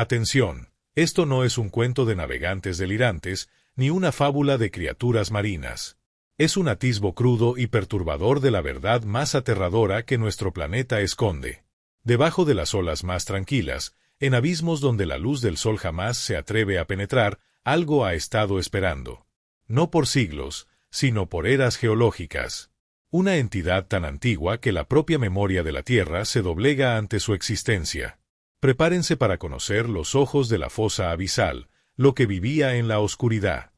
Atención, esto no es un cuento de navegantes delirantes, ni una fábula de criaturas marinas. Es un atisbo crudo y perturbador de la verdad más aterradora que nuestro planeta esconde. Debajo de las olas más tranquilas, en abismos donde la luz del sol jamás se atreve a penetrar, algo ha estado esperando. No por siglos, sino por eras geológicas. Una entidad tan antigua que la propia memoria de la Tierra se doblega ante su existencia. Prepárense para conocer los ojos de la fosa abisal, lo que vivía en la oscuridad.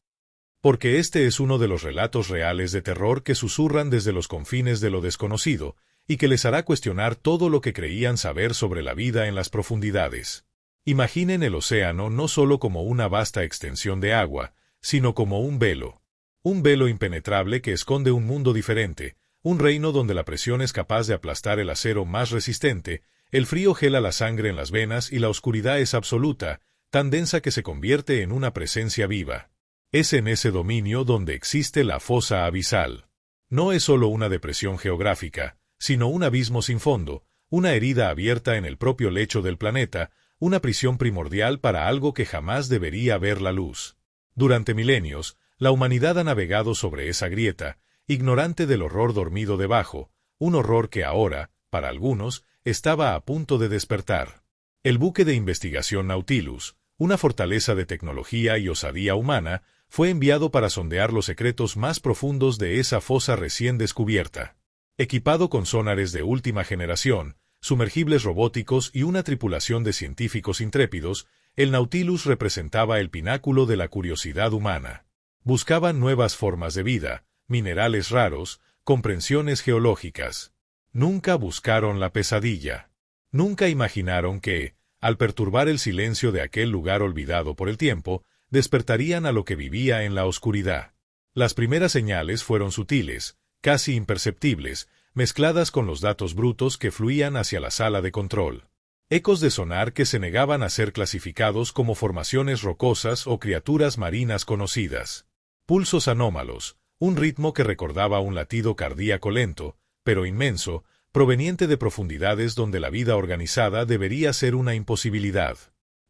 Porque este es uno de los relatos reales de terror que susurran desde los confines de lo desconocido, y que les hará cuestionar todo lo que creían saber sobre la vida en las profundidades. Imaginen el océano no solo como una vasta extensión de agua, sino como un velo impenetrable que esconde un mundo diferente, un reino donde la presión es capaz de aplastar el acero más resistente, el frío gela la sangre en las venas y la oscuridad es absoluta, tan densa que se convierte en una presencia viva. Es en ese dominio donde existe la fosa abisal. No es solo una depresión geográfica, sino un abismo sin fondo, una herida abierta en el propio lecho del planeta, una prisión primordial para algo que jamás debería ver la luz. Durante milenios, la humanidad ha navegado sobre esa grieta, ignorante del horror dormido debajo, un horror que ahora, para algunos, estaba a punto de despertar. El buque de investigación Nautilus, una fortaleza de tecnología y osadía humana, fue enviado para sondear los secretos más profundos de esa fosa recién descubierta. Equipado con sonares de última generación, sumergibles robóticos y una tripulación de científicos intrépidos, el Nautilus representaba el pináculo de la curiosidad humana. Buscaban nuevas formas de vida, minerales raros, comprensiones geológicas. Nunca buscaron la pesadilla. Nunca imaginaron que, al perturbar el silencio de aquel lugar olvidado por el tiempo, despertarían a lo que vivía en la oscuridad. Las primeras señales fueron sutiles, casi imperceptibles, mezcladas con los datos brutos que fluían hacia la sala de control. Ecos de sonar que se negaban a ser clasificados como formaciones rocosas o criaturas marinas conocidas. Pulsos anómalos, un ritmo que recordaba un latido cardíaco lento, pero inmenso, proveniente de profundidades donde la vida organizada debería ser una imposibilidad.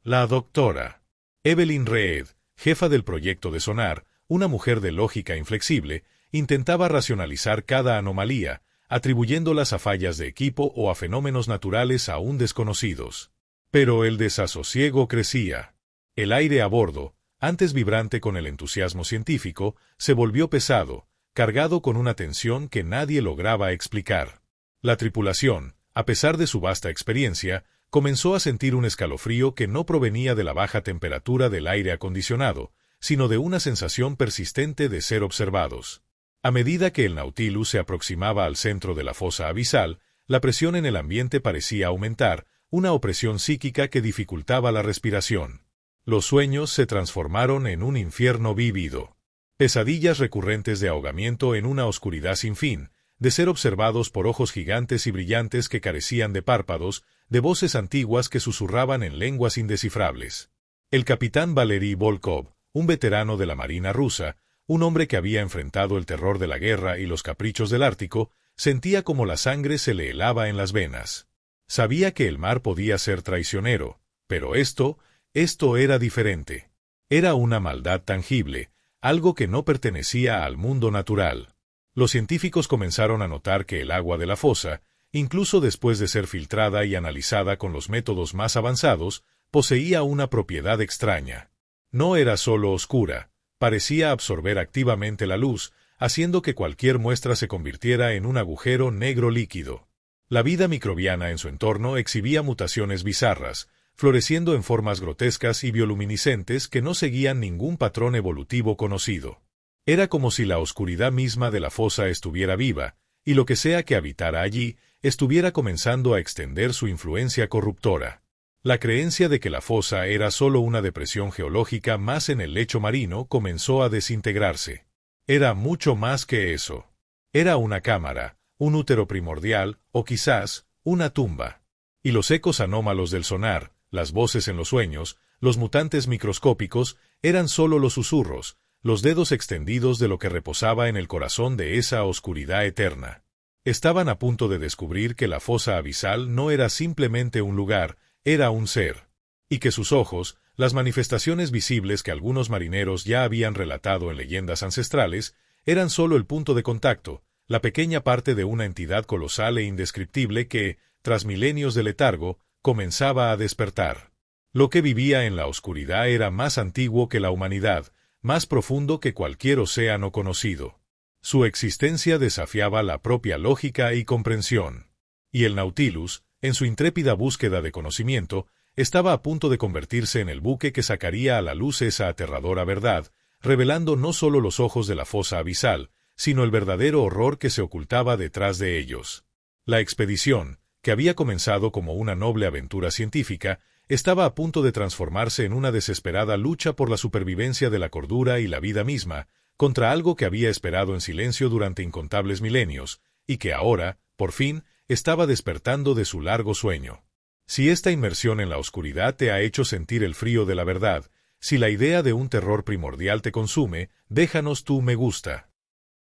La doctora Evelyn Reed, jefa del proyecto de sonar, una mujer de lógica inflexible, intentaba racionalizar cada anomalía, atribuyéndolas a fallas de equipo o a fenómenos naturales aún desconocidos. Pero el desasosiego crecía. El aire a bordo, antes vibrante con el entusiasmo científico, se volvió pesado, cargado con una tensión que nadie lograba explicar. La tripulación, a pesar de su vasta experiencia, comenzó a sentir un escalofrío que no provenía de la baja temperatura del aire acondicionado, sino de una sensación persistente de ser observados. A medida que el Nautilus se aproximaba al centro de la fosa abisal, la presión en el ambiente parecía aumentar, una opresión psíquica que dificultaba la respiración. Los sueños se transformaron en un infierno vívido. Pesadillas recurrentes de ahogamiento en una oscuridad sin fin, de ser observados por ojos gigantes y brillantes que carecían de párpados, de voces antiguas que susurraban en lenguas indescifrables. El capitán Valery Volkov, un veterano de la Marina rusa, un hombre que había enfrentado el terror de la guerra y los caprichos del Ártico, sentía como la sangre se le helaba en las venas. Sabía que el mar podía ser traicionero, pero esto era diferente. Era una maldad tangible, algo que no pertenecía al mundo natural. Los científicos comenzaron a notar que el agua de la fosa, incluso después de ser filtrada y analizada con los métodos más avanzados, poseía una propiedad extraña. No era solo oscura, parecía absorber activamente la luz, haciendo que cualquier muestra se convirtiera en un agujero negro líquido. La vida microbiana en su entorno exhibía mutaciones bizarras, floreciendo en formas grotescas y bioluminiscentes que no seguían ningún patrón evolutivo conocido. Era como si la oscuridad misma de la fosa estuviera viva, y lo que sea que habitara allí, estuviera comenzando a extender su influencia corruptora. La creencia de que la fosa era solo una depresión geológica más en el lecho marino comenzó a desintegrarse. Era mucho más que eso. Era una cámara, un útero primordial, o quizás, una tumba. Y los ecos anómalos del sonar, las voces en los sueños, los mutantes microscópicos, eran solo los susurros, los dedos extendidos de lo que reposaba en el corazón de esa oscuridad eterna. Estaban a punto de descubrir que la fosa abisal no era simplemente un lugar, era un ser. y que sus ojos, las manifestaciones visibles que algunos marineros ya habían relatado en leyendas ancestrales, eran solo el punto de contacto, la pequeña parte de una entidad colosal e indescriptible que, tras milenios de letargo, comenzaba a despertar. Lo que vivía en la oscuridad era más antiguo que la humanidad, más profundo que cualquier océano conocido. Su existencia desafiaba la propia lógica y comprensión. Y el Nautilus, en su intrépida búsqueda de conocimiento, estaba a punto de convertirse en el buque que sacaría a la luz esa aterradora verdad, revelando no solo los ojos de la fosa abisal, sino el verdadero horror que se ocultaba detrás de ellos. La expedición, que había comenzado como una noble aventura científica, estaba a punto de transformarse en una desesperada lucha por la supervivencia de la cordura y la vida misma, contra algo que había esperado en silencio durante incontables milenios, y que ahora, por fin, estaba despertando de su largo sueño. Si esta inmersión en la oscuridad te ha hecho sentir el frío de la verdad, si la idea de un terror primordial te consume, déjanos tu me gusta.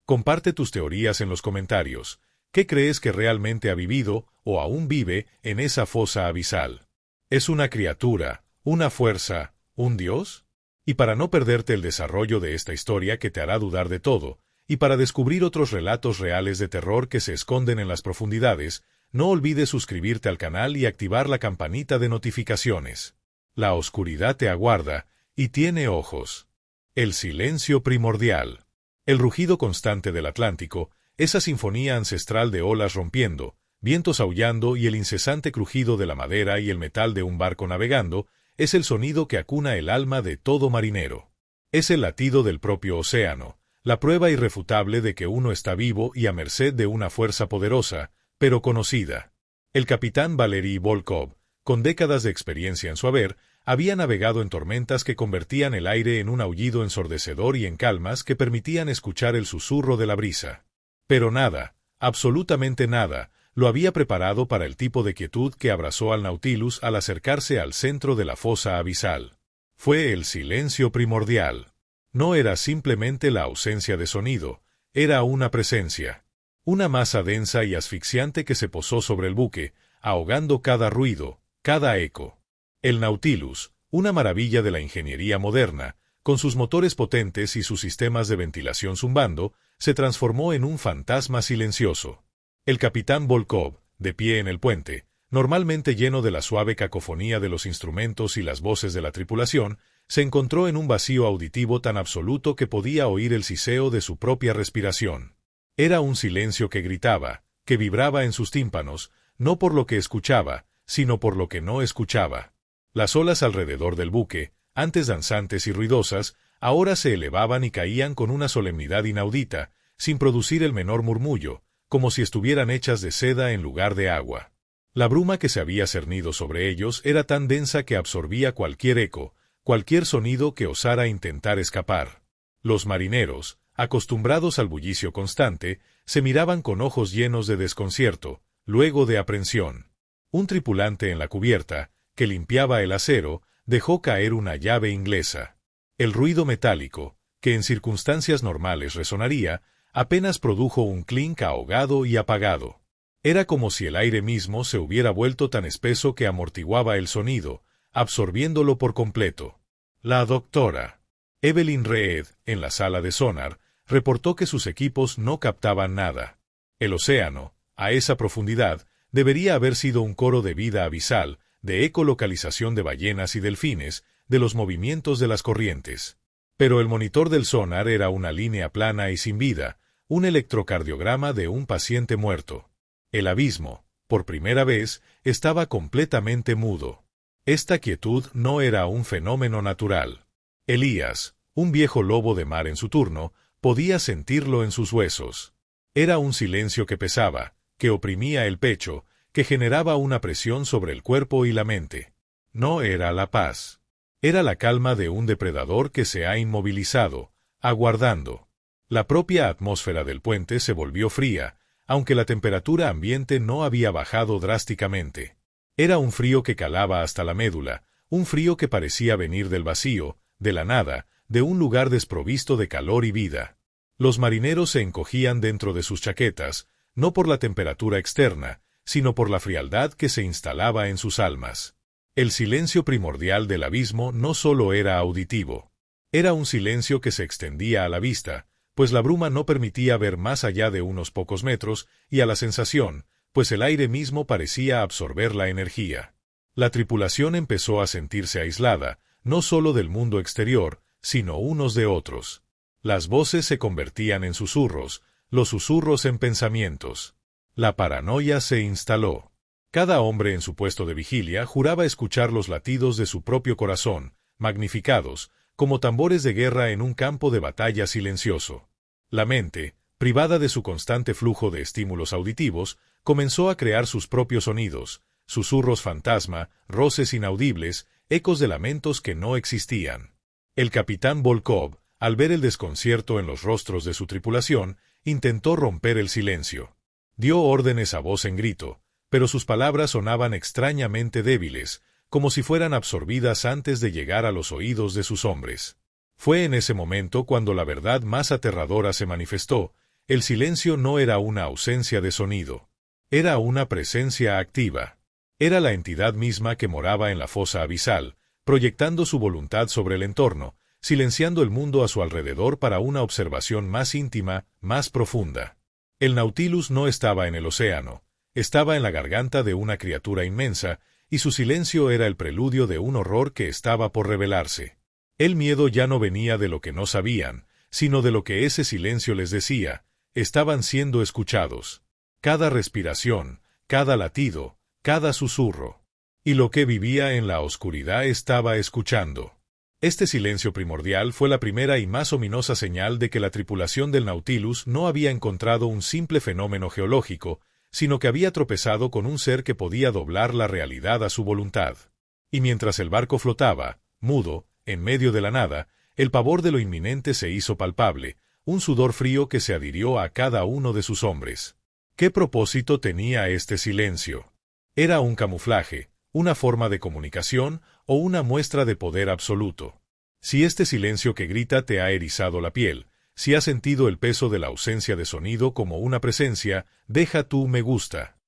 Comparte tus teorías en los comentarios. ¿Qué crees que realmente ha vivido, o aún vive, en esa fosa abisal? ¿Es una criatura, una fuerza, un dios? Y para no perderte el desarrollo de esta historia que te hará dudar de todo, y para descubrir otros relatos reales de terror que se esconden en las profundidades, no olvides suscribirte al canal y activar la campanita de notificaciones. La oscuridad te aguarda, y tiene ojos. El silencio primordial. El rugido constante del Atlántico, esa sinfonía ancestral de olas rompiendo, vientos aullando y el incesante crujido de la madera y el metal de un barco navegando, es el sonido que acuna el alma de todo marinero. Es el latido del propio océano, la prueba irrefutable de que uno está vivo y a merced de una fuerza poderosa, pero conocida. El capitán Valery Volkov, con décadas de experiencia en su haber, había navegado en tormentas que convertían el aire en un aullido ensordecedor y en calmas que permitían escuchar el susurro de la brisa. Pero nada, absolutamente nada, lo había preparado para el tipo de quietud que abrazó al Nautilus al acercarse al centro de la fosa abisal. Fue el silencio primordial. No era simplemente la ausencia de sonido, era una presencia. Una masa densa y asfixiante que se posó sobre el buque, ahogando cada ruido, cada eco. El Nautilus, una maravilla de la ingeniería moderna, con sus motores potentes y sus sistemas de ventilación zumbando, se transformó en un fantasma silencioso. El capitán Volkov, de pie en el puente, normalmente lleno de la suave cacofonía de los instrumentos y las voces de la tripulación, se encontró en un vacío auditivo tan absoluto que podía oír el siseo de su propia respiración. Era un silencio que gritaba, que vibraba en sus tímpanos, no por lo que escuchaba, sino por lo que no escuchaba. Las olas alrededor del buque, antes danzantes y ruidosas, ahora se elevaban y caían con una solemnidad inaudita, sin producir el menor murmullo, como si estuvieran hechas de seda en lugar de agua. La bruma que se había cernido sobre ellos era tan densa que absorbía cualquier eco, cualquier sonido que osara intentar escapar. Los marineros, acostumbrados al bullicio constante, se miraban con ojos llenos de desconcierto, luego de aprensión. Un tripulante en la cubierta, que limpiaba el acero, dejó caer una llave inglesa. El ruido metálico, que en circunstancias normales resonaría, apenas produjo un clink ahogado y apagado. Era como si el aire mismo se hubiera vuelto tan espeso que amortiguaba el sonido, absorbiéndolo por completo. La doctora Evelyn Reed, en la sala de sonar, reportó que sus equipos no captaban nada. El océano, a esa profundidad, debería haber sido un coro de vida abisal, de ecolocalización de ballenas y delfines, de los movimientos de las corrientes. Pero el monitor del sonar era una línea plana y sin vida, un electrocardiograma de un paciente muerto. El abismo, por primera vez, estaba completamente mudo. Esta quietud no era un fenómeno natural. Elías, un viejo lobo de mar en su turno, podía sentirlo en sus huesos. Era un silencio que pesaba, que oprimía el pecho, que generaba una presión sobre el cuerpo y la mente. No era la paz. Era la calma de un depredador que se ha inmovilizado, aguardando. La propia atmósfera del puente se volvió fría, aunque la temperatura ambiente no había bajado drásticamente. Era un frío que calaba hasta la médula, un frío que parecía venir del vacío, de la nada, de un lugar desprovisto de calor y vida. Los marineros se encogían dentro de sus chaquetas, no por la temperatura externa, sino por la frialdad que se instalaba en sus almas. El silencio primordial del abismo no solo era auditivo. Era un silencio que se extendía a la vista, pues la bruma no permitía ver más allá de unos pocos metros, y a la sensación, pues el aire mismo parecía absorber la energía. La tripulación empezó a sentirse aislada, no solo del mundo exterior, sino unos de otros. Las voces se convertían en susurros, los susurros en pensamientos. La paranoia se instaló. Cada hombre en su puesto de vigilia juraba escuchar los latidos de su propio corazón, magnificados, como tambores de guerra en un campo de batalla silencioso. La mente, privada de su constante flujo de estímulos auditivos, comenzó a crear sus propios sonidos, susurros fantasma, roces inaudibles, ecos de lamentos que no existían. El capitán Volkov, al ver el desconcierto en los rostros de su tripulación, intentó romper el silencio. Dio órdenes a voz en grito, pero sus palabras sonaban extrañamente débiles, como si fueran absorbidas antes de llegar a los oídos de sus hombres. Fue en ese momento cuando la verdad más aterradora se manifestó: el silencio no era una ausencia de sonido. Era una presencia activa. Era la entidad misma que moraba en la fosa abisal, proyectando su voluntad sobre el entorno, silenciando el mundo a su alrededor para una observación más íntima, más profunda. El Nautilus no estaba en el océano, estaba en la garganta de una criatura inmensa, y su silencio era el preludio de un horror que estaba por revelarse. El miedo ya no venía de lo que no sabían, sino de lo que ese silencio les decía: estaban siendo escuchados. Cada respiración, cada latido, cada susurro. Y lo que vivía en la oscuridad estaba escuchando. Este silencio primordial fue la primera y más ominosa señal de que la tripulación del Nautilus no había encontrado un simple fenómeno geológico, sino que había tropezado con un ser que podía doblar la realidad a su voluntad. Y mientras el barco flotaba, mudo, en medio de la nada, el pavor de lo inminente se hizo palpable, un sudor frío que se adhirió a cada uno de sus hombres. ¿Qué propósito tenía este silencio? ¿Era un camuflaje, una forma de comunicación o una muestra de poder absoluto? Si este silencio que grita te ha erizado la piel, si has sentido el peso de la ausencia de sonido como una presencia, deja tu me gusta.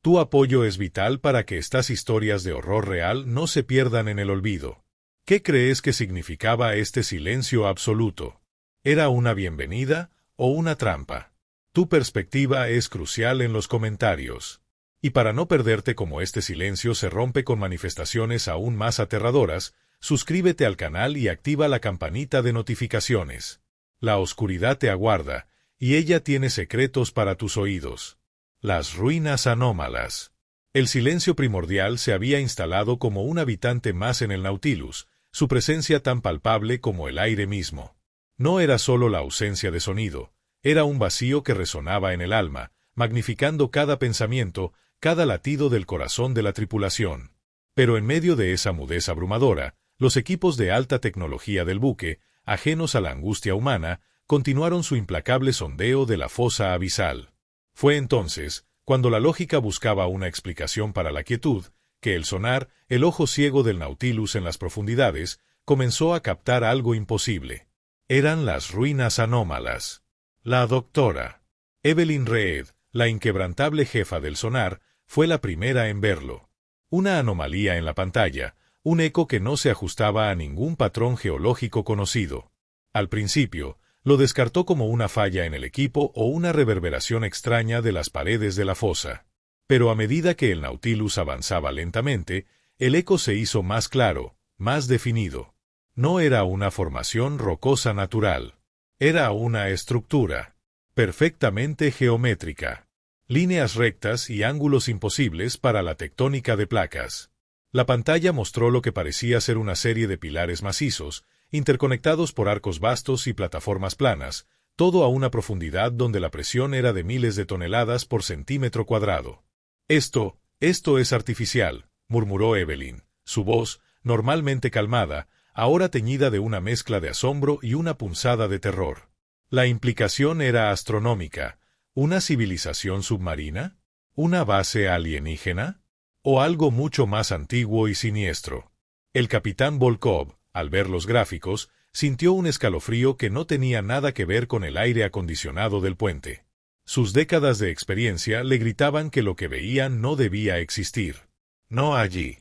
Tu apoyo es vital para que estas historias de horror real no se pierdan en el olvido. ¿Qué crees que significaba este silencio absoluto? ¿Era una bienvenida o una trampa? Tu perspectiva es crucial en los comentarios. Y para no perderte cómo este silencio se rompe con manifestaciones aún más aterradoras, suscríbete al canal y activa la campanita de notificaciones. La oscuridad te aguarda, y ella tiene secretos para tus oídos. Las ruinas anómalas. El silencio primordial se había instalado como un habitante más en el Nautilus, su presencia tan palpable como el aire mismo. No era solo la ausencia de sonido, era un vacío que resonaba en el alma, magnificando cada pensamiento, cada latido del corazón de la tripulación. Pero en medio de esa mudez abrumadora, los equipos de alta tecnología del buque, ajenos a la angustia humana, continuaron su implacable sondeo de la fosa abisal. Fue entonces, cuando la lógica buscaba una explicación para la quietud, que el sonar, el ojo ciego del Nautilus en las profundidades, comenzó a captar algo imposible. Eran las ruinas anómalas. La doctora Evelyn Reed, la inquebrantable jefa del sonar, fue la primera en verlo. Una anomalía en la pantalla, un eco que no se ajustaba a ningún patrón geológico conocido. Al principio, lo descartó como una falla en el equipo o una reverberación extraña de las paredes de la fosa. Pero a medida que el Nautilus avanzaba lentamente, el eco se hizo más claro, más definido. No era una formación rocosa natural. Era una estructura perfectamente geométrica. Líneas rectas y ángulos imposibles para la tectónica de placas. La pantalla mostró lo que parecía ser una serie de pilares macizos, interconectados por arcos vastos y plataformas planas, todo a una profundidad donde la presión era de miles de toneladas por centímetro cuadrado. Esto es artificial, murmuró Evelyn, su voz, normalmente calmada, ahora teñida de una mezcla de asombro y una punzada de terror. La implicación era astronómica. ¿Una civilización submarina? ¿Una base alienígena? ¿O algo mucho más antiguo y siniestro? El capitán Volkov, al ver los gráficos, sintió un escalofrío que no tenía nada que ver con el aire acondicionado del puente. Sus décadas de experiencia le gritaban que lo que veían no debía existir. No allí.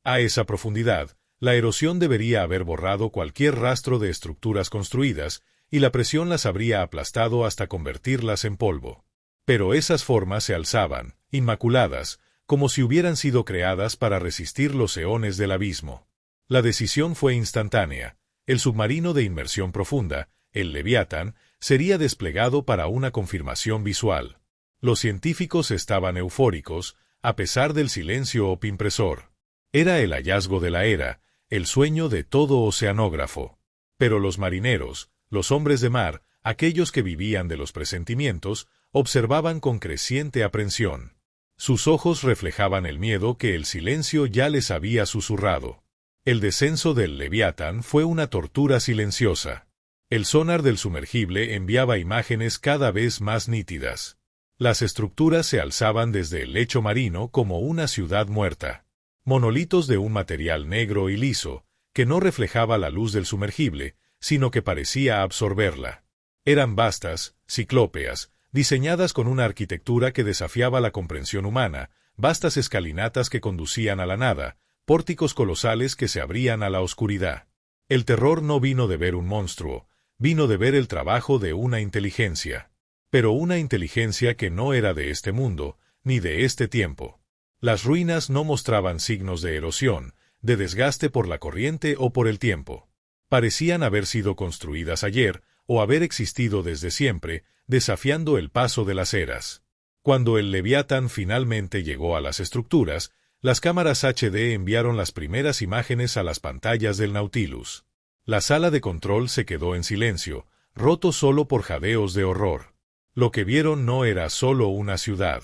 A esa profundidad, la erosión debería haber borrado cualquier rastro de estructuras construidas, y la presión las habría aplastado hasta convertirlas en polvo. Pero esas formas se alzaban, inmaculadas, como si hubieran sido creadas para resistir los eones del abismo. La decisión fue instantánea. El submarino de inmersión profunda, el Leviatán, sería desplegado para una confirmación visual. Los científicos estaban eufóricos, a pesar del silencio opimpresor. Era el hallazgo de la era, el sueño de todo oceanógrafo. Pero los marineros, los hombres de mar, aquellos que vivían de los presentimientos, observaban con creciente aprensión. Sus ojos reflejaban el miedo que el silencio ya les había susurrado. El descenso del Leviatán fue una tortura silenciosa. El sonar del sumergible enviaba imágenes cada vez más nítidas. Las estructuras se alzaban desde el lecho marino como una ciudad muerta. Monolitos de un material negro y liso, que no reflejaba la luz del sumergible, sino que parecía absorberla. Eran vastas, ciclópeas, diseñadas con una arquitectura que desafiaba la comprensión humana, vastas escalinatas que conducían a la nada, pórticos colosales que se abrían a la oscuridad. El terror no vino de ver un monstruo, vino de ver el trabajo de una inteligencia. Pero una inteligencia que no era de este mundo, ni de este tiempo. Las ruinas no mostraban signos de erosión, de desgaste por la corriente o por el tiempo. Parecían haber sido construidas ayer, o haber existido desde siempre, desafiando el paso de las eras. Cuando el Leviatán finalmente llegó a las estructuras, las cámaras HD enviaron las primeras imágenes a las pantallas del Nautilus. La sala de control se quedó en silencio, roto solo por jadeos de horror. Lo que vieron no era solo una ciudad.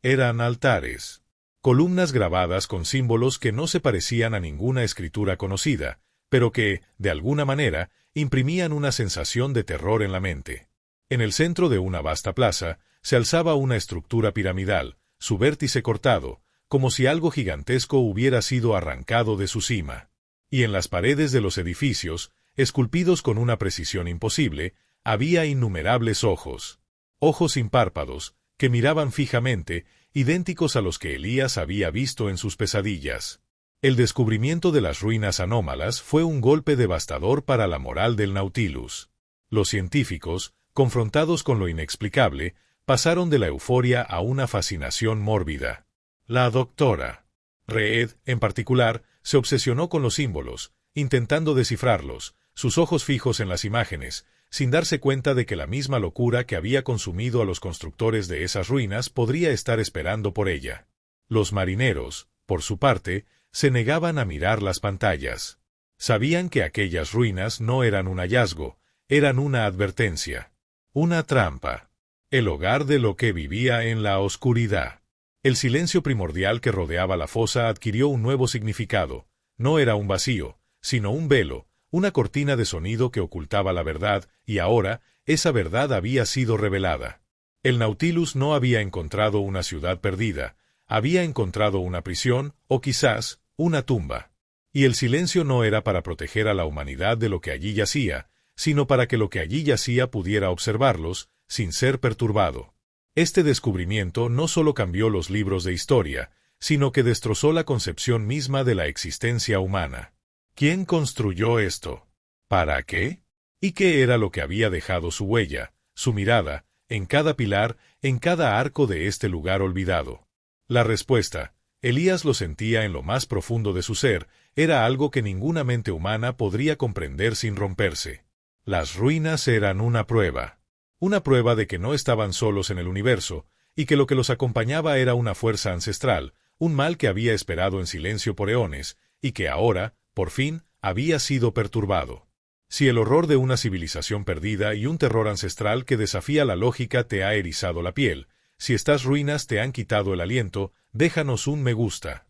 Eran altares. Columnas grabadas con símbolos que no se parecían a ninguna escritura conocida, pero que, de alguna manera, imprimían una sensación de terror en la mente. En el centro de una vasta plaza, se alzaba una estructura piramidal, su vértice cortado, como si algo gigantesco hubiera sido arrancado de su cima. Y en las paredes de los edificios, esculpidos con una precisión imposible, había innumerables ojos. Ojos sin párpados, que miraban fijamente, idénticos a los que Elías había visto en sus pesadillas. El descubrimiento de las ruinas anómalas fue un golpe devastador para la moral del Nautilus. Los científicos, confrontados con lo inexplicable, pasaron de la euforia a una fascinación mórbida. La doctora Reed, en particular, se obsesionó con los símbolos, intentando descifrarlos, sus ojos fijos en las imágenes, sin darse cuenta de que la misma locura que había consumido a los constructores de esas ruinas podría estar esperando por ella. Los marineros, por su parte, se negaban a mirar las pantallas. Sabían que aquellas ruinas no eran un hallazgo, eran una advertencia. Una trampa. El hogar de lo que vivía en la oscuridad. El silencio primordial que rodeaba la fosa adquirió un nuevo significado. No era un vacío, sino un velo, una cortina de sonido que ocultaba la verdad, y ahora, esa verdad había sido revelada. El Nautilus no había encontrado una ciudad perdida, había encontrado una prisión, o quizás, una tumba. Y el silencio no era para proteger a la humanidad de lo que allí yacía, sino para que lo que allí yacía pudiera observarlos, sin ser perturbado. Este descubrimiento no solo cambió los libros de historia, sino que destrozó la concepción misma de la existencia humana. ¿Quién construyó esto? ¿Para qué? ¿Y qué era lo que había dejado su huella, su mirada, en cada pilar, en cada arco de este lugar olvidado? La respuesta, Elías lo sentía en lo más profundo de su ser, era algo que ninguna mente humana podría comprender sin romperse. Las ruinas eran una prueba de que no estaban solos en el universo, y que lo que los acompañaba era una fuerza ancestral, un mal que había esperado en silencio por eones, y que ahora, por fin, había sido perturbado. Si el horror de una civilización perdida y un terror ancestral que desafía la lógica te ha erizado la piel, si estas ruinas te han quitado el aliento, déjanos un me gusta.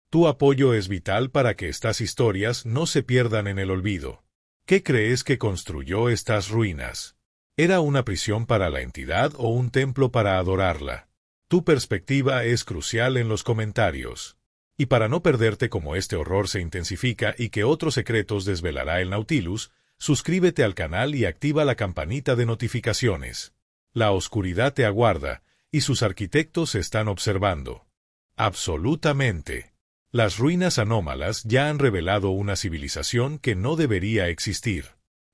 Tu apoyo es vital para que estas historias no se pierdan en el olvido. ¿Qué crees que construyó estas ruinas? ¿Era una prisión para la entidad o un templo para adorarla? Tu perspectiva es crucial en los comentarios. Y para no perderte cómo este horror se intensifica y que otros secretos desvelará el Nautilus, suscríbete al canal y activa la campanita de notificaciones. La oscuridad te aguarda, y sus arquitectos están observando. Absolutamente. Las ruinas anómalas ya han revelado una civilización que no debería existir.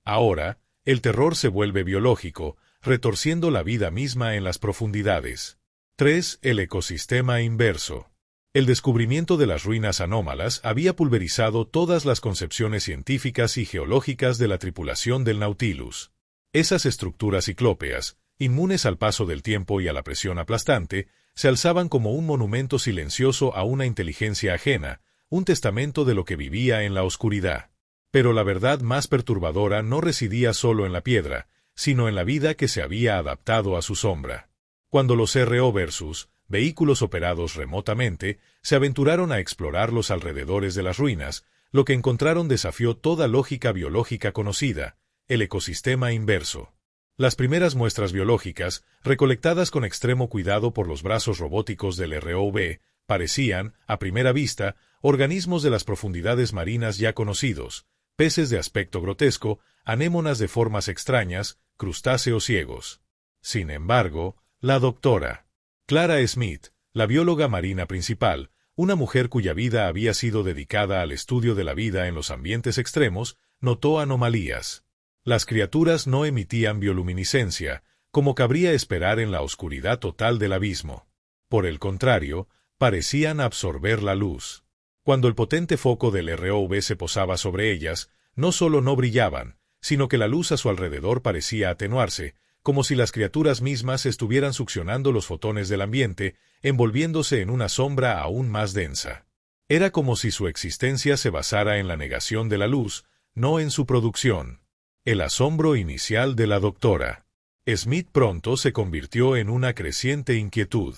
Ahora, el terror se vuelve biológico, retorciendo la vida misma en las profundidades. 3. El ecosistema inverso. El descubrimiento de las ruinas anómalas había pulverizado todas las concepciones científicas y geológicas de la tripulación del Nautilus. Esas estructuras ciclópeas, inmunes al paso del tiempo y a la presión aplastante, se alzaban como un monumento silencioso a una inteligencia ajena, un testamento de lo que vivía en la oscuridad. Pero la verdad más perturbadora no residía solo en la piedra, sino en la vida que se había adaptado a su sombra. Cuando los RO versus vehículos operados remotamente se aventuraron a explorar los alrededores de las ruinas, lo que encontraron desafió toda lógica biológica conocida, el ecosistema inverso. Las primeras muestras biológicas, recolectadas con extremo cuidado por los brazos robóticos del ROV, parecían, a primera vista, organismos de las profundidades marinas ya conocidos, peces de aspecto grotesco, anémonas de formas extrañas, crustáceos ciegos. Sin embargo, la doctora Clara Smith, la bióloga marina principal, una mujer cuya vida había sido dedicada al estudio de la vida en los ambientes extremos, notó anomalías. Las criaturas no emitían bioluminiscencia, como cabría esperar en la oscuridad total del abismo. Por el contrario, parecían absorber la luz. Cuando el potente foco del ROV se posaba sobre ellas, no solo no brillaban, sino que la luz a su alrededor parecía atenuarse, como si las criaturas mismas estuvieran succionando los fotones del ambiente, envolviéndose en una sombra aún más densa. Era como si su existencia se basara en la negación de la luz, no en su producción. El asombro inicial de la doctora Smith pronto se convirtió en una creciente inquietud.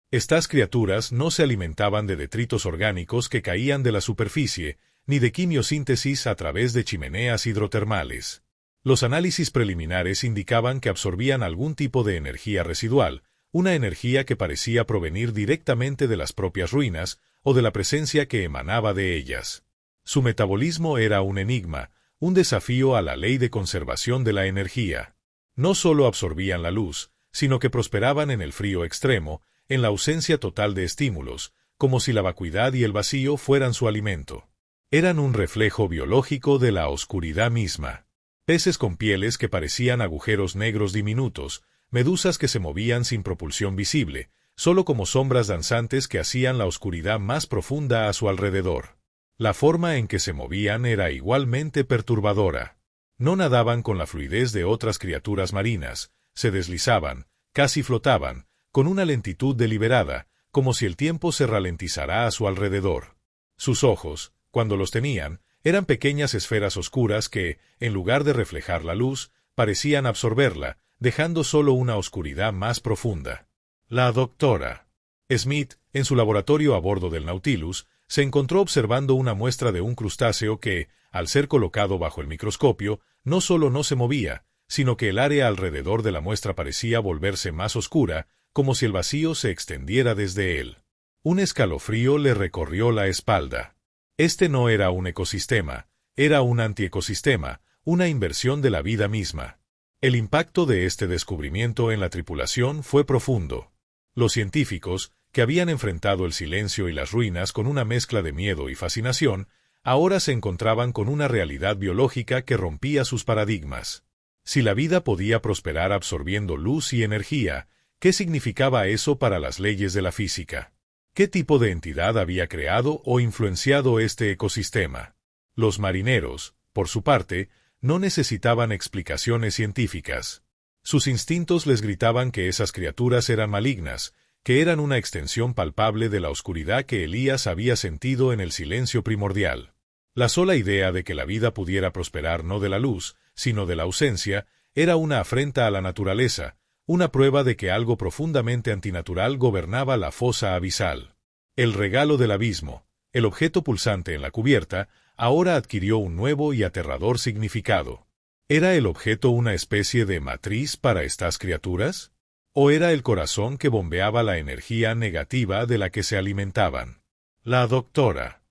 Estas criaturas no se alimentaban de detritos orgánicos que caían de la superficie, ni de quimiosíntesis a través de chimeneas hidrotermales. Los análisis preliminares indicaban que absorbían algún tipo de energía residual, una energía que parecía provenir directamente de las propias ruinas o de la presencia que emanaba de ellas. Su metabolismo era un enigma, un desafío a la ley de conservación de la energía. No solo absorbían la luz, sino que prosperaban en el frío extremo, en la ausencia total de estímulos, como si la vacuidad y el vacío fueran su alimento. Eran un reflejo biológico de la oscuridad misma. Peces con pieles que parecían agujeros negros diminutos, medusas que se movían sin propulsión visible, solo como sombras danzantes que hacían la oscuridad más profunda a su alrededor. La forma en que se movían era igualmente perturbadora. No nadaban con la fluidez de otras criaturas marinas, se deslizaban, casi flotaban, con una lentitud deliberada, como si el tiempo se ralentizara a su alrededor. Sus ojos, cuando los tenían, eran pequeñas esferas oscuras que, en lugar de reflejar la luz, parecían absorberla, dejando solo una oscuridad más profunda. La doctora Smith, en su laboratorio a bordo del Nautilus, se encontró observando una muestra de un crustáceo que, al ser colocado bajo el microscopio, no solo no se movía, sino que el área alrededor de la muestra parecía volverse más oscura, como si el vacío se extendiera desde él. Un escalofrío le recorrió la espalda. Este no era un ecosistema, era un antiecosistema, una inversión de la vida misma. El impacto de este descubrimiento en la tripulación fue profundo. Los científicos, que habían enfrentado el silencio y las ruinas con una mezcla de miedo y fascinación, ahora se encontraban con una realidad biológica que rompía sus paradigmas. Si la vida podía prosperar absorbiendo luz y energía, ¿qué significaba eso para las leyes de la física? ¿Qué tipo de entidad había creado o influenciado este ecosistema? Los marineros, por su parte, no necesitaban explicaciones científicas. Sus instintos les gritaban que esas criaturas eran malignas, que eran una extensión palpable de la oscuridad que Elías había sentido en el silencio primordial. La sola idea de que la vida pudiera prosperar no de la luz, sino de la ausencia, era una afrenta a la naturaleza, una prueba de que algo profundamente antinatural gobernaba la fosa abisal. El regalo del abismo, el objeto pulsante en la cubierta, ahora adquirió un nuevo y aterrador significado. ¿Era el objeto una especie de matriz para estas criaturas? ¿O era el corazón que bombeaba la energía negativa de la que se alimentaban? La doctora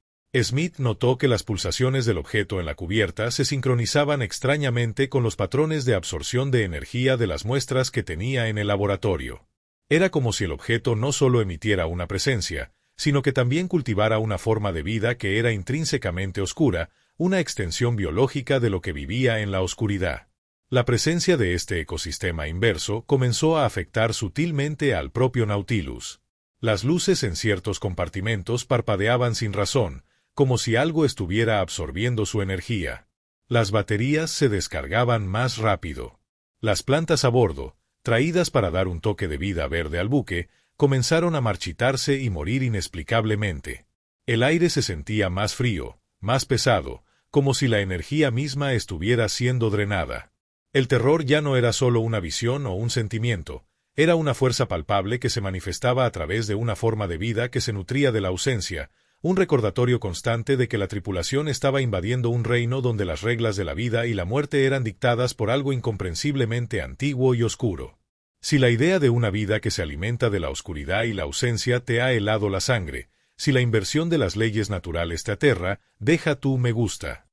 Smith notó que las pulsaciones del objeto en la cubierta se sincronizaban extrañamente con los patrones de absorción de energía de las muestras que tenía en el laboratorio. Era como si el objeto no solo emitiera una presencia, sino que también cultivara una forma de vida que era intrínsecamente oscura, una extensión biológica de lo que vivía en la oscuridad. La presencia de este ecosistema inverso comenzó a afectar sutilmente al propio Nautilus. Las luces en ciertos compartimentos parpadeaban sin razón, como si algo estuviera absorbiendo su energía. Las baterías se descargaban más rápido. Las plantas a bordo, traídas para dar un toque de vida verde al buque, comenzaron a marchitarse y morir inexplicablemente. El aire se sentía más frío, más pesado, como si la energía misma estuviera siendo drenada. El terror ya no era solo una visión o un sentimiento, era una fuerza palpable que se manifestaba a través de una forma de vida que se nutría de la ausencia, un recordatorio constante de que la tripulación estaba invadiendo un reino donde las reglas de la vida y la muerte eran dictadas por algo incomprensiblemente antiguo y oscuro. Si la idea de una vida que se alimenta de la oscuridad y la ausencia te ha helado la sangre, si la inversión de las leyes naturales te aterra, deja tu me gusta.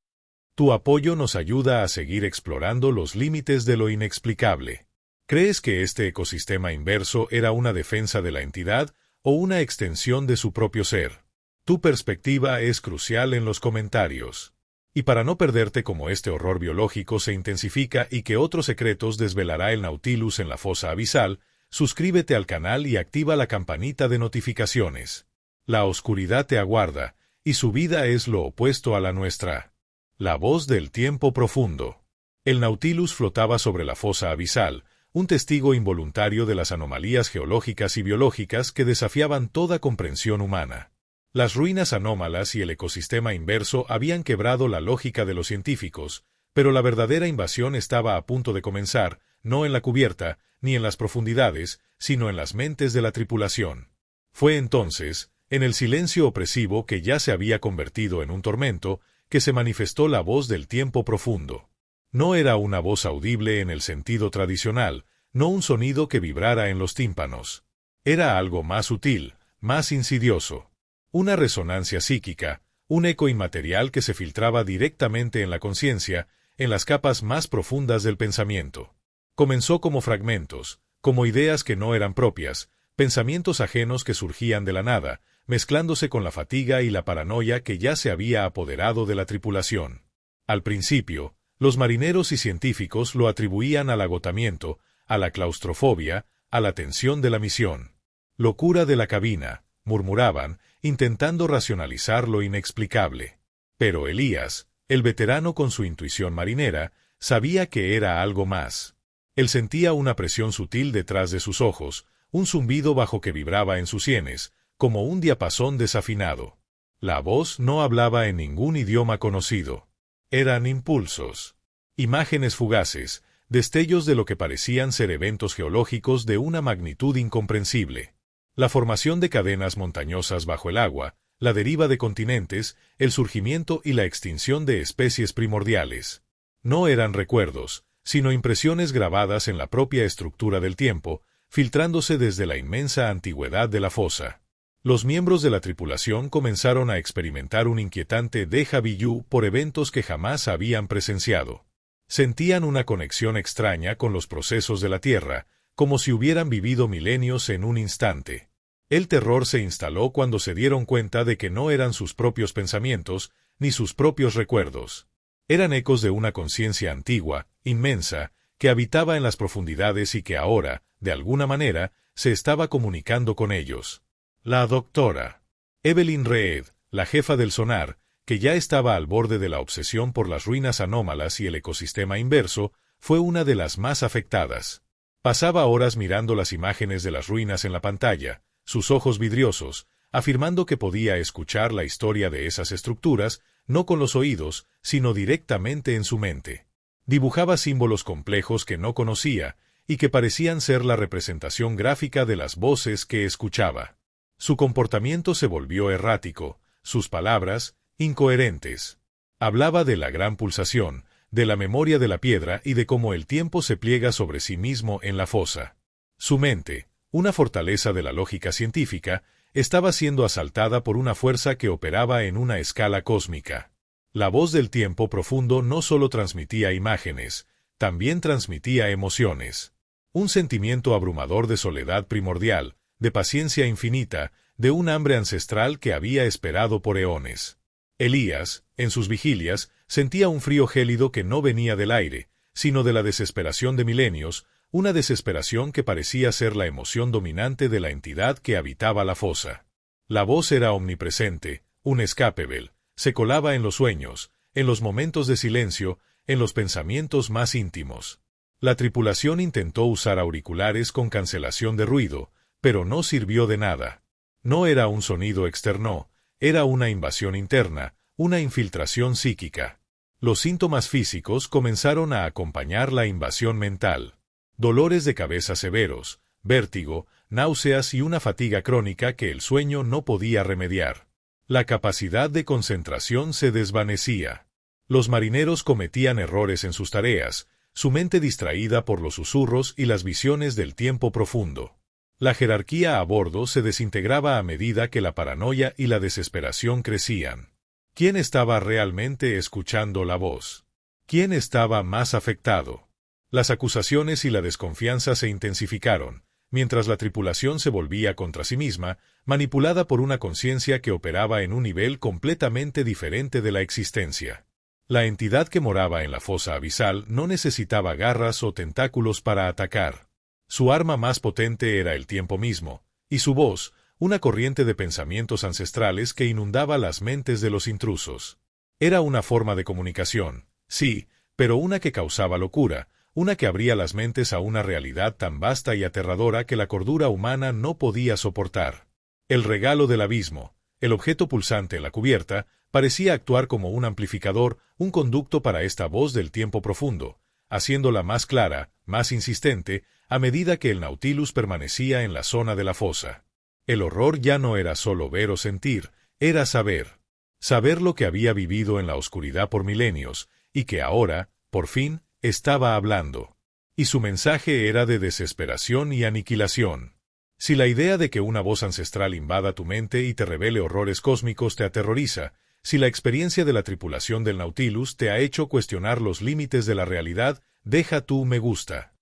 Tu apoyo nos ayuda a seguir explorando los límites de lo inexplicable. ¿Crees que este ecosistema inverso era una defensa de la entidad o una extensión de su propio ser? Tu perspectiva es crucial en los comentarios. Y para no perderte cómo este horror biológico se intensifica y que otros secretos desvelará el Nautilus en la fosa abisal, suscríbete al canal y activa la campanita de notificaciones. La oscuridad te aguarda, y su vida es lo opuesto a la nuestra. La voz del tiempo profundo. El Nautilus flotaba sobre la fosa abisal, un testigo involuntario de las anomalías geológicas y biológicas que desafiaban toda comprensión humana. Las ruinas anómalas y el ecosistema inverso habían quebrado la lógica de los científicos, pero la verdadera invasión estaba a punto de comenzar, no en la cubierta, ni en las profundidades, sino en las mentes de la tripulación. Fue entonces, en el silencio opresivo que ya se había convertido en un tormento, que se manifestó la voz del tiempo profundo. No era una voz audible en el sentido tradicional, no un sonido que vibrara en los tímpanos. Era algo más sutil, más insidioso. Una resonancia psíquica, un eco inmaterial que se filtraba directamente en la conciencia, en las capas más profundas del pensamiento. Comenzó como fragmentos, como ideas que no eran propias, pensamientos ajenos que surgían de la nada, mezclándose con la fatiga y la paranoia que ya se había apoderado de la tripulación. Al principio, los marineros y científicos lo atribuían al agotamiento, a la claustrofobia, a la tensión de la misión. Locura de la cabina, murmuraban, intentando racionalizar lo inexplicable. Pero Elías, el veterano con su intuición marinera, sabía que era algo más. Él sentía una presión sutil detrás de sus ojos, un zumbido bajo que vibraba en sus sienes, como un diapasón desafinado. La voz no hablaba en ningún idioma conocido. Eran impulsos, imágenes fugaces, destellos de lo que parecían ser eventos geológicos de una magnitud incomprensible. La formación de cadenas montañosas bajo el agua, la deriva de continentes, el surgimiento y la extinción de especies primordiales. No eran recuerdos, sino impresiones grabadas en la propia estructura del tiempo, filtrándose desde la inmensa antigüedad de la fosa. Los miembros de la tripulación comenzaron a experimentar un inquietante déjà vu por eventos que jamás habían presenciado. Sentían una conexión extraña con los procesos de la Tierra, como si hubieran vivido milenios en un instante. El terror se instaló cuando se dieron cuenta de que no eran sus propios pensamientos, ni sus propios recuerdos. Eran ecos de una conciencia antigua, inmensa, que habitaba en las profundidades y que ahora, de alguna manera, se estaba comunicando con ellos. La doctora Evelyn Reed, la jefa del sonar, que ya estaba al borde de la obsesión por las ruinas anómalas y el ecosistema inverso, fue una de las más afectadas. Pasaba horas mirando las imágenes de las ruinas en la pantalla, sus ojos vidriosos, afirmando que podía escuchar la historia de esas estructuras, no con los oídos, sino directamente en su mente. Dibujaba símbolos complejos que no conocía, y que parecían ser la representación gráfica de las voces que escuchaba. Su comportamiento se volvió errático, sus palabras, incoherentes. Hablaba de la gran pulsación, de la memoria de la piedra y de cómo el tiempo se pliega sobre sí mismo en la fosa. Su mente, una fortaleza de la lógica científica, estaba siendo asaltada por una fuerza que operaba en una escala cósmica. La voz del tiempo profundo no solo transmitía imágenes, también transmitía emociones. Un sentimiento abrumador de soledad primordial, de paciencia infinita, de un hambre ancestral que había esperado por eones. Elías, en sus vigilias, sentía un frío gélido que no venía del aire, sino de la desesperación de milenios, una desesperación que parecía ser la emoción dominante de la entidad que habitaba la fosa. La voz era omnipresente, un escapebel, se colaba en los sueños, en los momentos de silencio, en los pensamientos más íntimos. La tripulación intentó usar auriculares con cancelación de ruido, pero no sirvió de nada. No era un sonido externo, era una invasión interna, una infiltración psíquica. Los síntomas físicos comenzaron a acompañar la invasión mental. Dolores de cabeza severos, vértigo, náuseas y una fatiga crónica que el sueño no podía remediar. La capacidad de concentración se desvanecía. Los marineros cometían errores en sus tareas, su mente distraída por los susurros y las visiones del tiempo profundo. La jerarquía a bordo se desintegraba a medida que la paranoia y la desesperación crecían. ¿Quién estaba realmente escuchando la voz? ¿Quién estaba más afectado? Las acusaciones y la desconfianza se intensificaron, mientras la tripulación se volvía contra sí misma, manipulada por una conciencia que operaba en un nivel completamente diferente de la existencia. La entidad que moraba en la fosa abisal no necesitaba garras o tentáculos para atacar. Su arma más potente era el tiempo mismo, y su voz, una corriente de pensamientos ancestrales que inundaba las mentes de los intrusos. Era una forma de comunicación, sí, pero una que causaba locura, una que abría las mentes a una realidad tan vasta y aterradora que la cordura humana no podía soportar. El regalo del abismo, el objeto pulsante en la cubierta, parecía actuar como un amplificador, un conducto para esta voz del tiempo profundo, haciéndola más clara, más insistente, a medida que el Nautilus permanecía en la zona de la fosa. El horror ya no era solo ver o sentir, era saber. Saber lo que había vivido en la oscuridad por milenios, y que ahora, por fin, estaba hablando. Y su mensaje era de desesperación y aniquilación. Si la idea de que una voz ancestral invada tu mente y te revele horrores cósmicos te aterroriza, si la experiencia de la tripulación del Nautilus te ha hecho cuestionar los límites de la realidad, deja tu me gusta.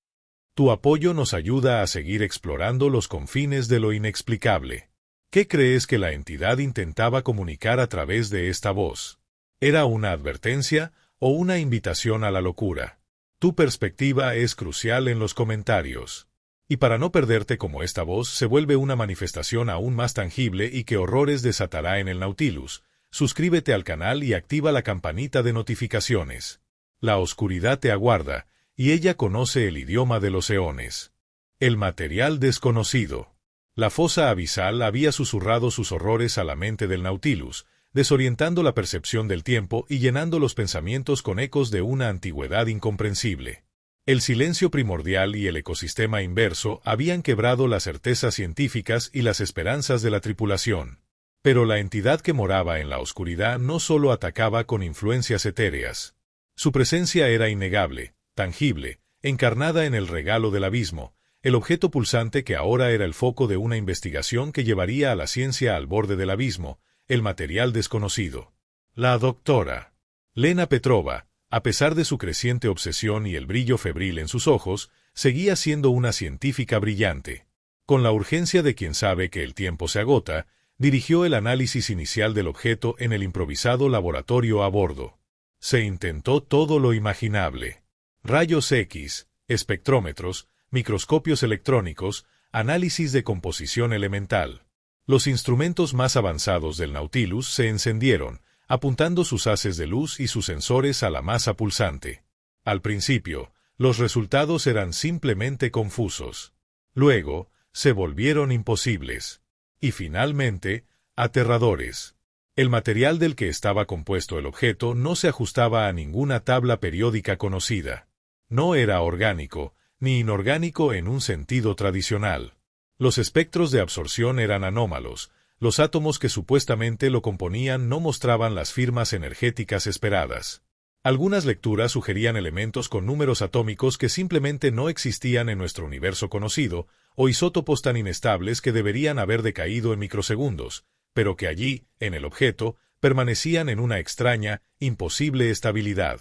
Tu apoyo nos ayuda a seguir explorando los confines de lo inexplicable. ¿Qué crees que la entidad intentaba comunicar a través de esta voz? ¿Era una advertencia o una invitación a la locura? Tu perspectiva es crucial en los comentarios. Y para no perderte cómo esta voz se vuelve una manifestación aún más tangible y qué horrores desatará en el Nautilus, suscríbete al canal y activa la campanita de notificaciones. La oscuridad te aguarda, y ella conoce el idioma de los eones. El material desconocido. La fosa abisal había susurrado sus horrores a la mente del Nautilus, desorientando la percepción del tiempo y llenando los pensamientos con ecos de una antigüedad incomprensible. El silencio primordial y el ecosistema inverso habían quebrado las certezas científicas y las esperanzas de la tripulación. Pero la entidad que moraba en la oscuridad no solo atacaba con influencias etéreas. Su presencia era innegable, tangible, encarnada en el regalo del abismo, el objeto pulsante que ahora era el foco de una investigación que llevaría a la ciencia al borde del abismo, el material desconocido. La doctora Lena Petrova, a pesar de su creciente obsesión y el brillo febril en sus ojos, seguía siendo una científica brillante. Con la urgencia de quien sabe que el tiempo se agota, dirigió el análisis inicial del objeto en el improvisado laboratorio a bordo. Se intentó todo lo imaginable. Rayos X, espectrómetros, microscopios electrónicos, análisis de composición elemental. Los instrumentos más avanzados del Nautilus se encendieron, apuntando sus haces de luz y sus sensores a la masa pulsante. Al principio, los resultados eran simplemente confusos. Luego, se volvieron imposibles. Y finalmente, aterradores. El material del que estaba compuesto el objeto no se ajustaba a ninguna tabla periódica conocida. No era orgánico, ni inorgánico en un sentido tradicional. Los espectros de absorción eran anómalos, los átomos que supuestamente lo componían no mostraban las firmas energéticas esperadas. Algunas lecturas sugerían elementos con números atómicos que simplemente no existían en nuestro universo conocido, o isótopos tan inestables que deberían haber decaído en microsegundos, pero que allí, en el objeto, permanecían en una extraña, imposible estabilidad.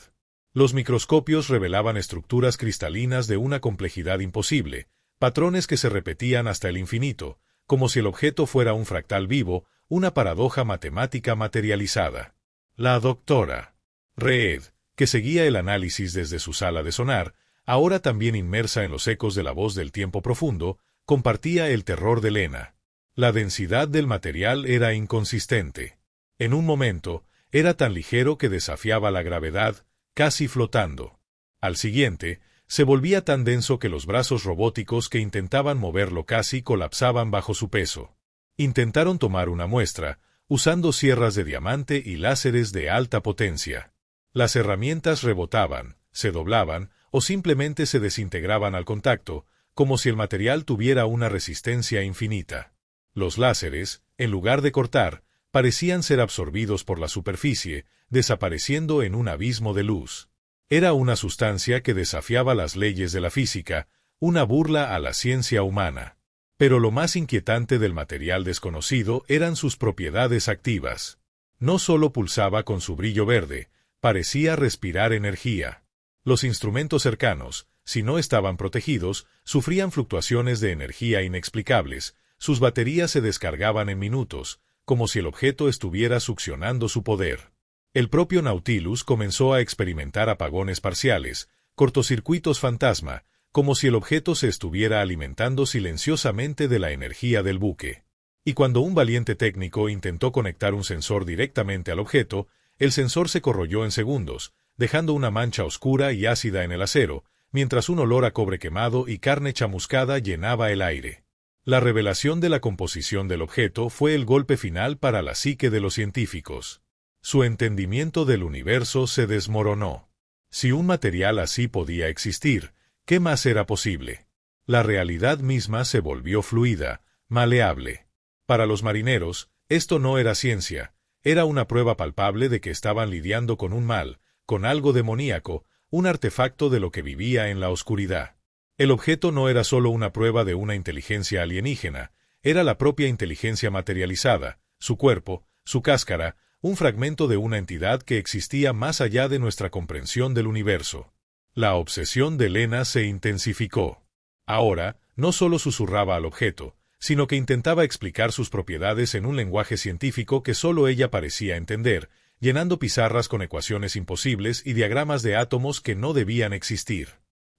Los microscopios revelaban estructuras cristalinas de una complejidad imposible, patrones que se repetían hasta el infinito, como si el objeto fuera un fractal vivo, una paradoja matemática materializada. La doctora Reed, que seguía el análisis desde su sala de sonar, ahora también inmersa en los ecos de la voz del tiempo profundo, compartía el terror de Lena. La densidad del material era inconsistente. En un momento, era tan ligero que desafiaba la gravedad, casi flotando. Al siguiente, se volvía tan denso que los brazos robóticos que intentaban moverlo casi colapsaban bajo su peso. Intentaron tomar una muestra, usando sierras de diamante y láseres de alta potencia. Las herramientas rebotaban, se doblaban o simplemente se desintegraban al contacto, como si el material tuviera una resistencia infinita. Los láseres, en lugar de cortar, parecían ser absorbidos por la superficie, desapareciendo en un abismo de luz. Era una sustancia que desafiaba las leyes de la física, una burla a la ciencia humana. Pero lo más inquietante del material desconocido eran sus propiedades activas. No solo pulsaba con su brillo verde, parecía respirar energía. Los instrumentos cercanos, si no estaban protegidos, sufrían fluctuaciones de energía inexplicables, sus baterías se descargaban en minutos, como si el objeto estuviera succionando su poder. El propio Nautilus comenzó a experimentar apagones parciales, cortocircuitos fantasma, como si el objeto se estuviera alimentando silenciosamente de la energía del buque. Y cuando un valiente técnico intentó conectar un sensor directamente al objeto, el sensor se corroyó en segundos, dejando una mancha oscura y ácida en el acero, mientras un olor a cobre quemado y carne chamuscada llenaba el aire. La revelación de la composición del objeto fue el golpe final para la psique de los científicos. Su entendimiento del universo se desmoronó. Si un material así podía existir, ¿qué más era posible? La realidad misma se volvió fluida, maleable. Para los marineros, esto no era ciencia, era una prueba palpable de que estaban lidiando con un mal, con algo demoníaco, un artefacto de lo que vivía en la oscuridad. El objeto no era solo una prueba de una inteligencia alienígena, era la propia inteligencia materializada, su cuerpo, su cáscara, un fragmento de una entidad que existía más allá de nuestra comprensión del universo. La obsesión de Lena se intensificó. Ahora, no solo susurraba al objeto, sino que intentaba explicar sus propiedades en un lenguaje científico que solo ella parecía entender, llenando pizarras con ecuaciones imposibles y diagramas de átomos que no debían existir.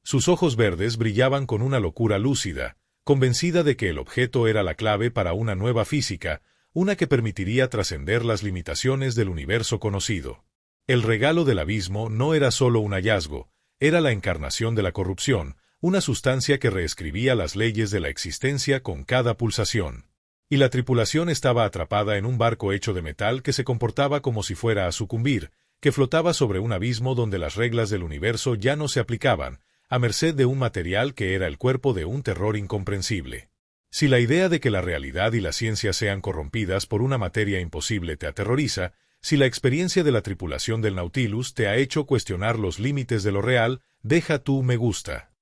Sus ojos verdes brillaban con una locura lúcida, convencida de que el objeto era la clave para una nueva física, una que permitiría trascender las limitaciones del universo conocido. El regalo del abismo no era solo un hallazgo, era la encarnación de la corrupción, una sustancia que reescribía las leyes de la existencia con cada pulsación. Y la tripulación estaba atrapada en un barco hecho de metal que se comportaba como si fuera a sucumbir, que flotaba sobre un abismo donde las reglas del universo ya no se aplicaban, a merced de un material que era el cuerpo de un terror incomprensible. Si la idea de que la realidad y la ciencia sean corrompidas por una materia imposible te aterroriza, si la experiencia de la tripulación del Nautilus te ha hecho cuestionar los límites de lo real, deja tu me gusta.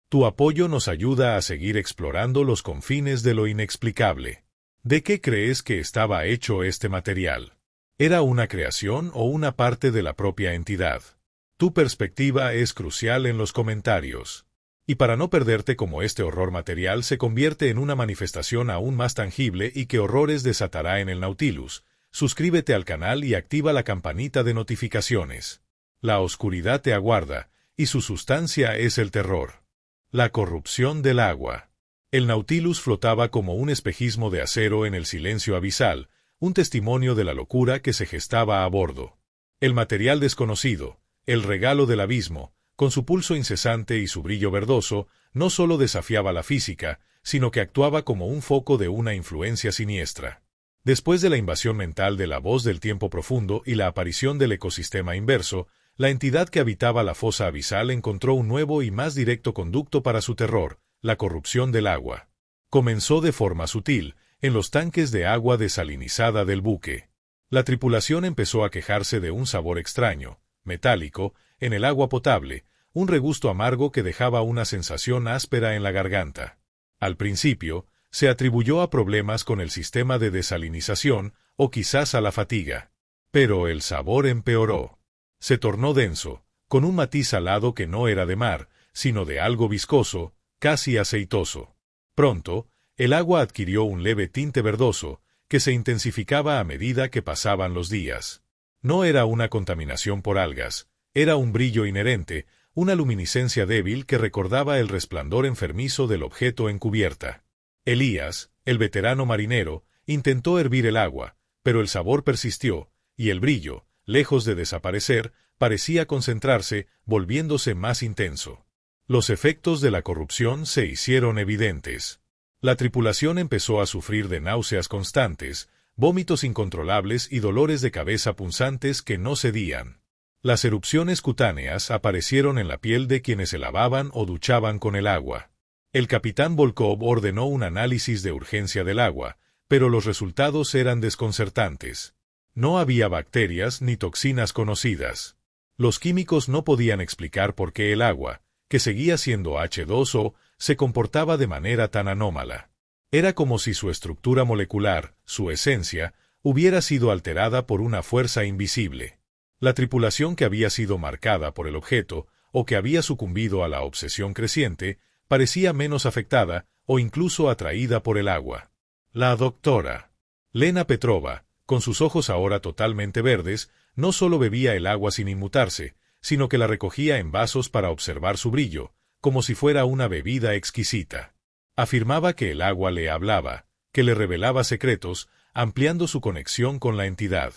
Tu apoyo nos ayuda a seguir explorando los confines de lo inexplicable. ¿De qué crees que estaba hecho este material? ¿Era una creación o una parte de la propia entidad? Tu perspectiva es crucial en los comentarios. Y para no perderte cómo este horror material se convierte en una manifestación aún más tangible y qué horrores desatará en el Nautilus, suscríbete al canal y activa la campanita de notificaciones. La oscuridad te aguarda, y su sustancia es el terror. La corrupción del agua. El Nautilus flotaba como un espejismo de acero en el silencio abisal, un testimonio de la locura que se gestaba a bordo. El material desconocido, el regalo del abismo, con su pulso incesante y su brillo verdoso, no solo desafiaba la física, sino que actuaba como un foco de una influencia siniestra. Después de la invasión mental de la voz del tiempo profundo y la aparición del ecosistema inverso, la entidad que habitaba la fosa abisal encontró un nuevo y más directo conducto para su terror, la corrupción del agua. Comenzó de forma sutil, en los tanques de agua desalinizada del buque. La tripulación empezó a quejarse de un sabor extraño, metálico, en el agua potable, un regusto amargo que dejaba una sensación áspera en la garganta. Al principio, se atribuyó a problemas con el sistema de desalinización o quizás a la fatiga. Pero el sabor empeoró. Se tornó denso, con un matiz salado que no era de mar, sino de algo viscoso, casi aceitoso. Pronto, El agua adquirió un leve tinte verdoso, que se intensificaba a medida que pasaban los días. No era una contaminación por algas, era un brillo inherente, una luminiscencia débil que recordaba el resplandor enfermizo del objeto en cubierta. Elías, el veterano marinero, intentó hervir el agua, pero el sabor persistió, y el brillo, lejos de desaparecer, parecía concentrarse, volviéndose más intenso. Los efectos de la corrupción se hicieron evidentes. La tripulación empezó a sufrir de náuseas constantes, vómitos incontrolables y dolores de cabeza punzantes que no cedían. Las erupciones cutáneas aparecieron en la piel de quienes se lavaban o duchaban con el agua. El capitán Volkov ordenó un análisis de urgencia del agua, pero los resultados eran desconcertantes. No había bacterias ni toxinas conocidas. Los químicos no podían explicar por qué el agua, que seguía siendo H2O, se comportaba de manera tan anómala. Era como si su estructura molecular, su esencia, hubiera sido alterada por una fuerza invisible. La tripulación que había sido marcada por el objeto, o que había sucumbido a la obsesión creciente, parecía menos afectada o incluso atraída por el agua. La doctora Lena Petrova, con sus ojos ahora totalmente verdes, no solo bebía el agua sin inmutarse, sino que la recogía en vasos para observar su brillo, como si fuera una bebida exquisita. Afirmaba que el agua le hablaba, que le revelaba secretos, ampliando su conexión con la entidad.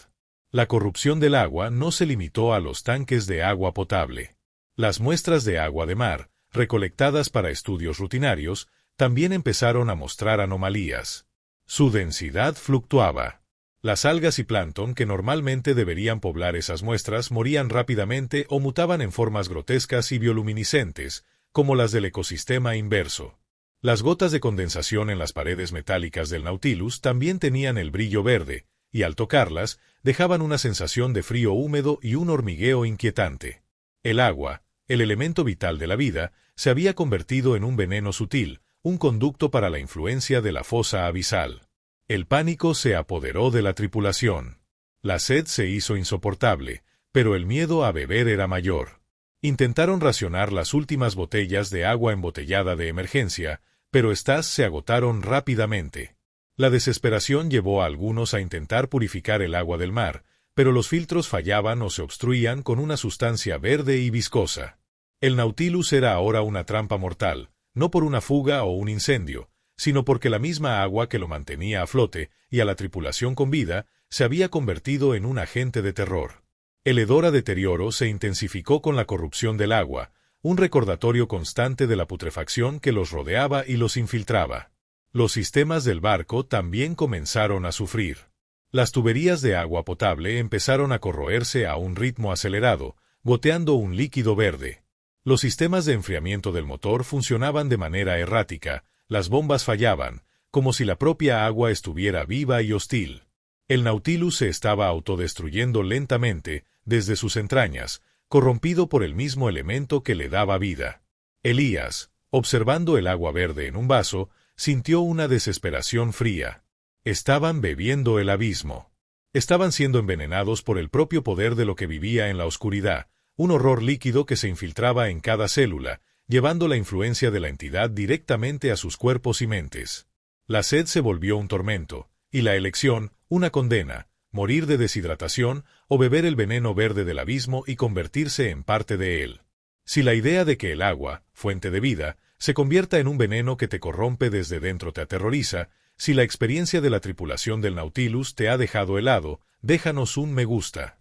La corrupción del agua no se limitó a los tanques de agua potable. Las muestras de agua de mar, recolectadas para estudios rutinarios, también empezaron a mostrar anomalías. Su densidad fluctuaba. Las algas y plancton que normalmente deberían poblar esas muestras morían rápidamente o mutaban en formas grotescas y bioluminiscentes, como las del ecosistema inverso. Las gotas de condensación en las paredes metálicas del Nautilus también tenían el brillo verde, y al tocarlas, dejaban una sensación de frío húmedo y un hormigueo inquietante. El agua, el elemento vital de la vida, se había convertido en un veneno sutil, un conducto para la influencia de la fosa abisal. El pánico se apoderó de la tripulación. La sed se hizo insoportable, pero el miedo a beber era mayor. Intentaron racionar las últimas botellas de agua embotellada de emergencia, pero éstas se agotaron rápidamente. La desesperación llevó a algunos a intentar purificar el agua del mar, pero los filtros fallaban o se obstruían con una sustancia verde y viscosa. El Nautilus era ahora una trampa mortal, no por una fuga o un incendio, sino porque la misma agua que lo mantenía a flote y a la tripulación con vida se había convertido en un agente de terror. El hedor a deterioro se intensificó con la corrupción del agua, un recordatorio constante de la putrefacción que los rodeaba y los infiltraba. Los sistemas del barco también comenzaron a sufrir. Las tuberías de agua potable empezaron a corroerse a un ritmo acelerado, goteando un líquido verde. Los sistemas de enfriamiento del motor funcionaban de manera errática, las bombas fallaban, como si la propia agua estuviera viva y hostil. El Nautilus se estaba autodestruyendo lentamente, desde sus entrañas, corrompido por el mismo elemento que le daba vida. Elías, observando el agua verde en un vaso, sintió una desesperación fría. Estaban bebiendo el abismo. Estaban siendo envenenados por el propio poder de lo que vivía en la oscuridad, un horror líquido que se infiltraba en cada célula, llevando la influencia de la entidad directamente a sus cuerpos y mentes. La sed se volvió un tormento, y la elección, una condena, morir de deshidratación o beber el veneno verde del abismo y convertirse en parte de él. Si la idea de que el agua, fuente de vida, se convierta en un veneno que te corrompe desde dentro te aterroriza, si la experiencia de la tripulación del Nautilus te ha dejado helado, déjanos un me gusta.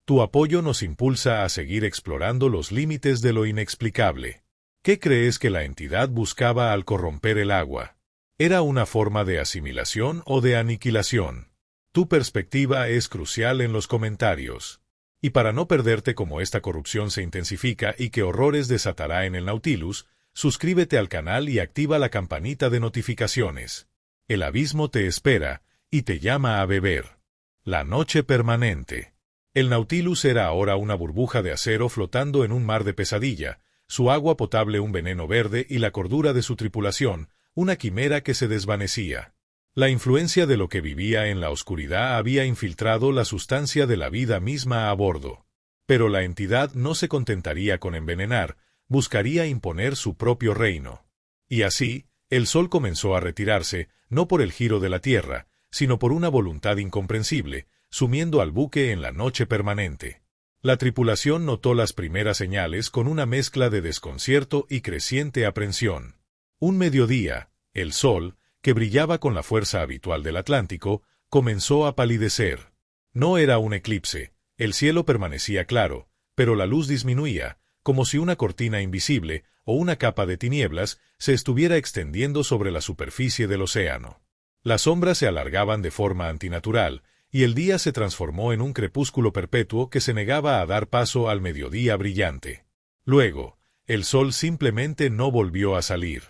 Tu apoyo nos impulsa a seguir explorando los límites de lo inexplicable. ¿Qué crees que la entidad buscaba al corromper el agua? ¿Era una forma de asimilación o de aniquilación? Tu perspectiva es crucial en los comentarios. Y para no perderte cómo esta corrupción se intensifica y qué horrores desatará en el Nautilus, suscríbete al canal y activa la campanita de notificaciones. El abismo te espera y te llama a beber. La noche permanente. El Nautilus era ahora una burbuja de acero flotando en un mar de pesadilla, su agua potable un veneno verde y la cordura de su tripulación, una quimera que se desvanecía. La influencia de lo que vivía en la oscuridad había infiltrado la sustancia de la vida misma a bordo. Pero la entidad no se contentaría con envenenar, buscaría imponer su propio reino. Y así, El sol comenzó a retirarse, no por el giro de la Tierra, sino por una voluntad incomprensible, sumiendo al buque en la noche permanente. La tripulación notó las primeras señales con una mezcla de desconcierto y creciente aprensión. Un mediodía, el sol, que brillaba con la fuerza habitual del Atlántico, comenzó a palidecer. No era un eclipse, el cielo permanecía claro, pero la luz disminuía, como si una cortina invisible o una capa de tinieblas se estuviera extendiendo sobre la superficie del océano. Las sombras se alargaban de forma antinatural, y el día se transformó en un crepúsculo perpetuo que se negaba a dar paso al mediodía brillante. Luego, el sol simplemente no volvió a salir.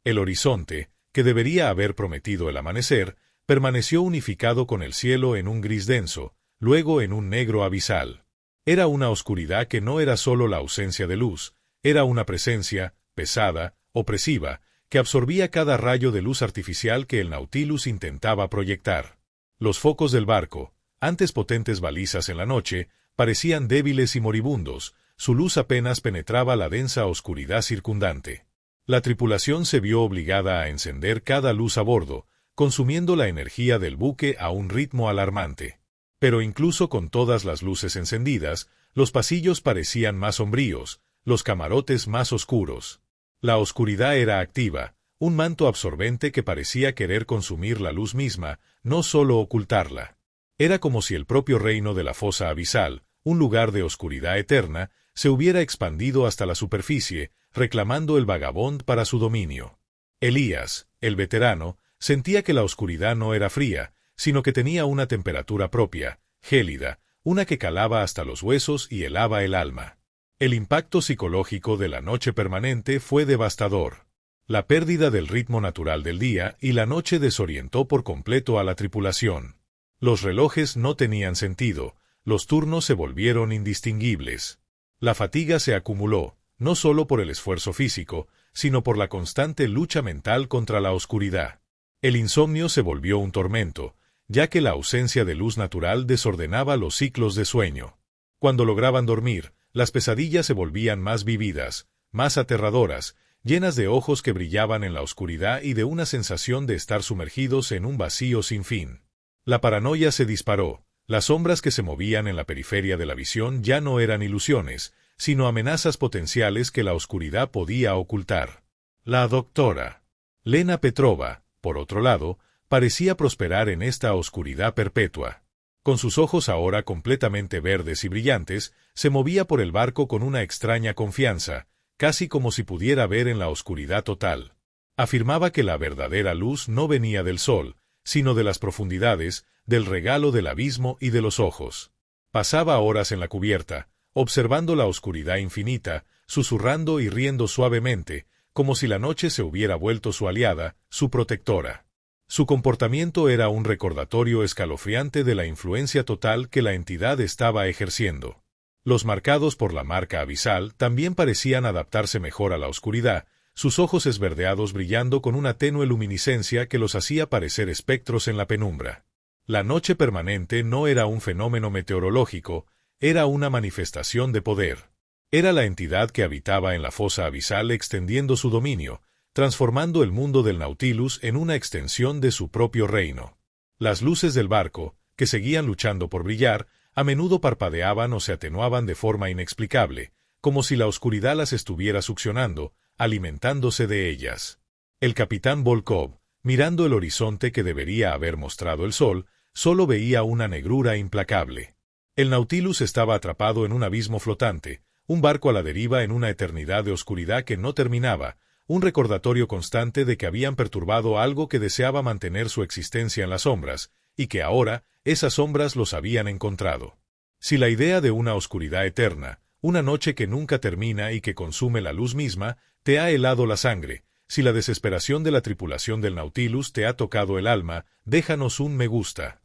El horizonte, que debería haber prometido el amanecer, permaneció unificado con el cielo en un gris denso, luego en un negro abisal. Era una oscuridad que no era solo la ausencia de luz, era una presencia, pesada, opresiva, que absorbía cada rayo de luz artificial que el Nautilus intentaba proyectar. Los focos del barco, antes potentes balizas en la noche, parecían débiles y moribundos, su luz apenas penetraba la densa oscuridad circundante. La tripulación se vio obligada a encender cada luz a bordo, consumiendo la energía del buque a un ritmo alarmante. Pero incluso con todas las luces encendidas, los pasillos parecían más sombríos, los camarotes más oscuros. La oscuridad era activa, un manto absorbente que parecía querer consumir la luz misma, no solo ocultarla. Era como si el propio reino de la fosa abisal, un lugar de oscuridad eterna, se hubiera expandido hasta la superficie, reclamando el vagabond para su dominio. Elías, el veterano, sentía que la oscuridad no era fría, sino que tenía una temperatura propia, gélida, una que calaba hasta los huesos y helaba el alma. El impacto psicológico de la noche permanente fue devastador. La pérdida del ritmo natural del día y la noche desorientó por completo a la tripulación. Los relojes no tenían sentido, los turnos se volvieron indistinguibles. La fatiga se acumuló, no solo por el esfuerzo físico, sino por la constante lucha mental contra la oscuridad. El insomnio se volvió un tormento, ya que la ausencia de luz natural desordenaba los ciclos de sueño. Cuando lograban dormir, las pesadillas se volvían más vívidas, más aterradoras, llenas de ojos que brillaban en la oscuridad y de una sensación de estar sumergidos en un vacío sin fin. La paranoia se disparó, las sombras que se movían en la periferia de la visión ya no eran ilusiones, sino amenazas potenciales que la oscuridad podía ocultar. La doctora Lena Petrova, por otro lado, parecía prosperar en esta oscuridad perpetua. Con sus ojos ahora completamente verdes y brillantes, se movía por el barco con una extraña confianza, casi como si pudiera ver en la oscuridad total. Afirmaba que la verdadera luz no venía del sol, sino de las profundidades, del regalo del abismo y de los ojos. Pasaba horas en la cubierta, observando la oscuridad infinita, susurrando y riendo suavemente, como si la noche se hubiera vuelto su aliada, su protectora. Su comportamiento era un recordatorio escalofriante de la influencia total que la entidad estaba ejerciendo. Los marcados por la marca abisal también parecían adaptarse mejor a la oscuridad, sus ojos esverdeados brillando con una tenue luminiscencia que los hacía parecer espectros en la penumbra. La noche permanente no era un fenómeno meteorológico, era una manifestación de poder. Era la entidad que habitaba en la fosa abisal extendiendo su dominio, transformando el mundo del Nautilus en una extensión de su propio reino. Las luces del barco, que seguían luchando por brillar, a menudo parpadeaban o se atenuaban de forma inexplicable, como si la oscuridad las estuviera succionando, alimentándose de ellas. El capitán Volkov, mirando el horizonte que debería haber mostrado el sol, solo veía una negrura implacable. El Nautilus estaba atrapado en un abismo flotante, un barco a la deriva en una eternidad de oscuridad que no terminaba, un recordatorio constante de que habían perturbado algo que deseaba mantener su existencia en las sombras, y que ahora esas sombras los habían encontrado. Si la idea de una oscuridad eterna, una noche que nunca termina y que consume la luz misma, te ha helado la sangre, si la desesperación de la tripulación del Nautilus te ha tocado el alma, déjanos un me gusta.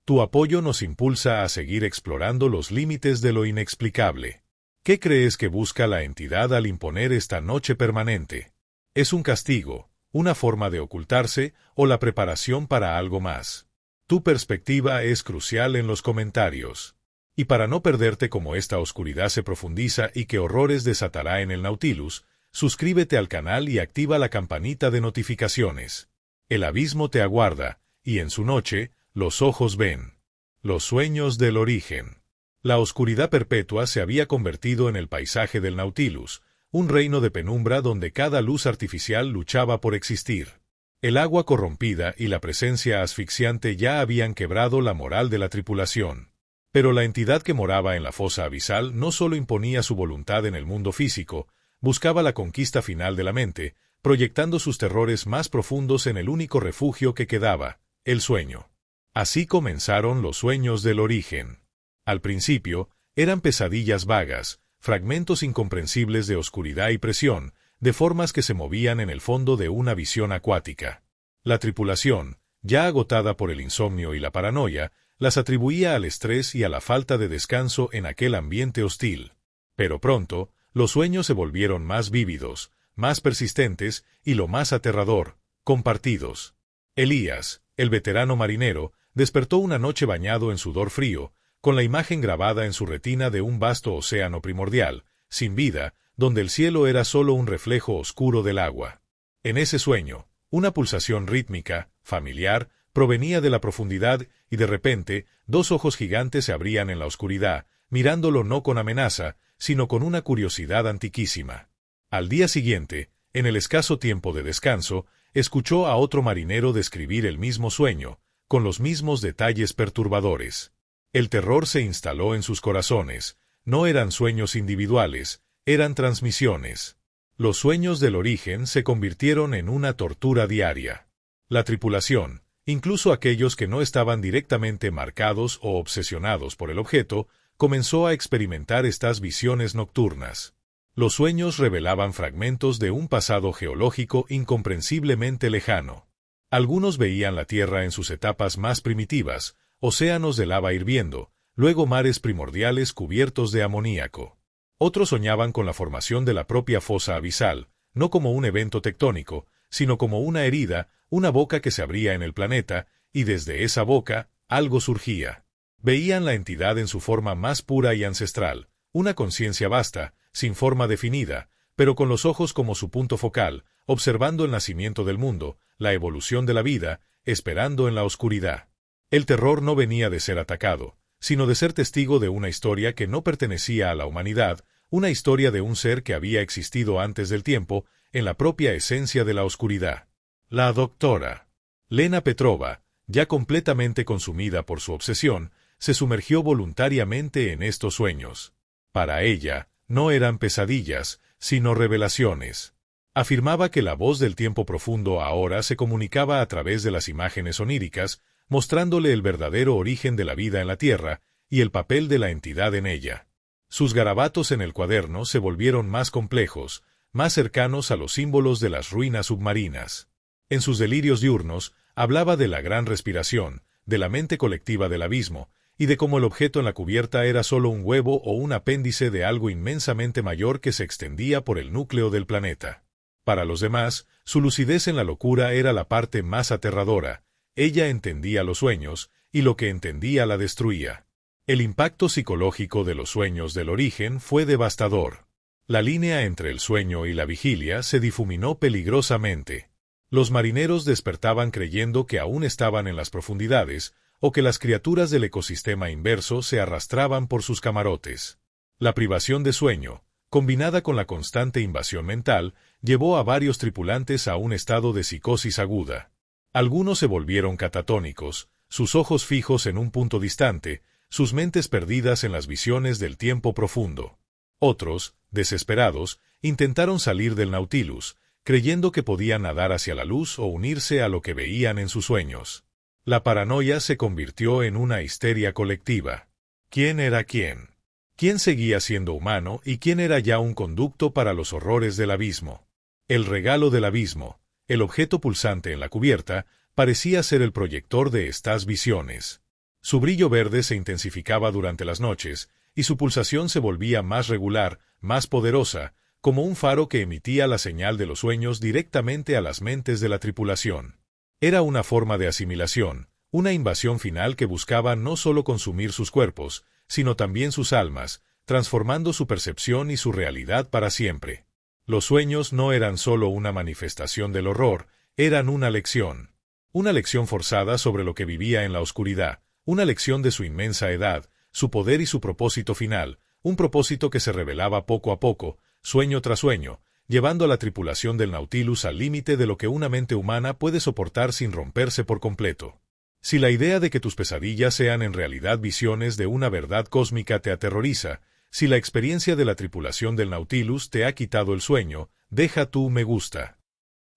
Tu apoyo nos impulsa a seguir explorando los límites de lo inexplicable. ¿Qué crees que busca la entidad al imponer esta noche permanente? ¿Es un castigo, una forma de ocultarse o la preparación para algo más? Tu perspectiva es crucial en los comentarios. Y para no perderte cómo esta oscuridad se profundiza y qué horrores desatará en el Nautilus, suscríbete al canal y activa la campanita de notificaciones. El abismo te aguarda, y en su noche, los ojos ven. Los sueños del origen. La oscuridad perpetua se había convertido en el paisaje del Nautilus, un reino de penumbra donde cada luz artificial luchaba por existir. El agua corrompida y la presencia asfixiante ya habían quebrado la moral de la tripulación. Pero la entidad que moraba en la fosa abisal no solo imponía su voluntad en el mundo físico, buscaba la conquista final de la mente, proyectando sus terrores más profundos en el único refugio que quedaba, el sueño. Así comenzaron los sueños del origen. Al principio, eran pesadillas vagas, fragmentos incomprensibles de oscuridad y presión, de formas que se movían en el fondo de una visión acuática. La tripulación, ya agotada por el insomnio y la paranoia, las atribuía al estrés y a la falta de descanso en aquel ambiente hostil. Pero pronto, los sueños se volvieron más vívidos, más persistentes y, lo más aterrador, compartidos. Elías, el veterano marinero, despertó una noche bañado en sudor frío, con la imagen grabada en su retina de un vasto océano primordial, sin vida, donde el cielo era solo un reflejo oscuro del agua. En ese sueño, una pulsación rítmica, familiar, provenía de la profundidad y de repente, dos ojos gigantes se abrían en la oscuridad, mirándolo no con amenaza, sino con una curiosidad antiquísima. Al día siguiente, en el escaso tiempo de descanso, escuchó a otro marinero describir el mismo sueño, con los mismos detalles perturbadores. El terror se instaló en sus corazones. No eran sueños individuales, eran transmisiones. Los sueños del origen se convirtieron en una tortura diaria. La tripulación, incluso aquellos que no estaban directamente marcados o obsesionados por el objeto, comenzó a experimentar estas visiones nocturnas. Los sueños revelaban fragmentos de un pasado geológico incomprensiblemente lejano. Algunos veían la Tierra en sus etapas más primitivas, océanos de lava hirviendo, luego mares primordiales cubiertos de amoníaco. Otros soñaban con la formación de la propia fosa abisal, no como un evento tectónico, sino como una herida, una boca que se abría en el planeta, y desde esa boca, algo surgía. Veían la entidad en su forma más pura y ancestral, una conciencia vasta, sin forma definida, pero con los ojos como su punto focal, observando el nacimiento del mundo, la evolución de la vida, esperando en la oscuridad. El terror no venía de ser atacado, sino de ser testigo de una historia que no pertenecía a la humanidad, una historia de un ser que había existido antes del tiempo, en la propia esencia de la oscuridad. La doctora Lena Petrova, ya completamente consumida por su obsesión, se sumergió voluntariamente en estos sueños. Para ella, no eran pesadillas, sino revelaciones. Afirmaba que la voz del tiempo profundo ahora se comunicaba a través de las imágenes oníricas, mostrándole el verdadero origen de la vida en la Tierra y el papel de la entidad en ella. Sus garabatos en el cuaderno se volvieron más complejos, más cercanos a los símbolos de las ruinas submarinas. En sus delirios diurnos, hablaba de la gran respiración, de la mente colectiva del abismo, y de cómo el objeto en la cubierta era solo un huevo o un apéndice de algo inmensamente mayor que se extendía por el núcleo del planeta. Para los demás, su lucidez en la locura era la parte más aterradora. Ella entendía los sueños, y lo que entendía la destruía. El impacto psicológico de los sueños del origen fue devastador. La línea entre el sueño y la vigilia se difuminó peligrosamente. Los marineros despertaban creyendo que aún estaban en las profundidades, o que las criaturas del ecosistema inverso se arrastraban por sus camarotes. La privación de sueño, combinada con la constante invasión mental, llevó a varios tripulantes a un estado de psicosis aguda. Algunos se volvieron catatónicos, sus ojos fijos en un punto distante, sus mentes perdidas en las visiones del tiempo profundo. Otros, desesperados, intentaron salir del Nautilus, creyendo que podían nadar hacia la luz o unirse a lo que veían en sus sueños. La paranoia se convirtió en una histeria colectiva. ¿Quién era quién? ¿Quién seguía siendo humano y quién era ya un conducto para los horrores del abismo? El regalo del abismo, el objeto pulsante en la cubierta, parecía ser el proyector de estas visiones. Su brillo verde se intensificaba durante las noches, y su pulsación se volvía más regular, más poderosa, como un faro que emitía la señal de los sueños directamente a las mentes de la tripulación. Era una forma de asimilación, una invasión final que buscaba no solo consumir sus cuerpos, sino también sus almas, transformando su percepción y su realidad para siempre. Los sueños no eran solo una manifestación del horror, eran una lección. Una lección forzada sobre lo que vivía en la oscuridad, una lección de su inmensa edad, su poder y su propósito final, un propósito que se revelaba poco a poco, sueño tras sueño, llevando a la tripulación del Nautilus al límite de lo que una mente humana puede soportar sin romperse por completo. Si la idea de que tus pesadillas sean en realidad visiones de una verdad cósmica te aterroriza, si la experiencia de la tripulación del Nautilus te ha quitado el sueño, deja tu me gusta.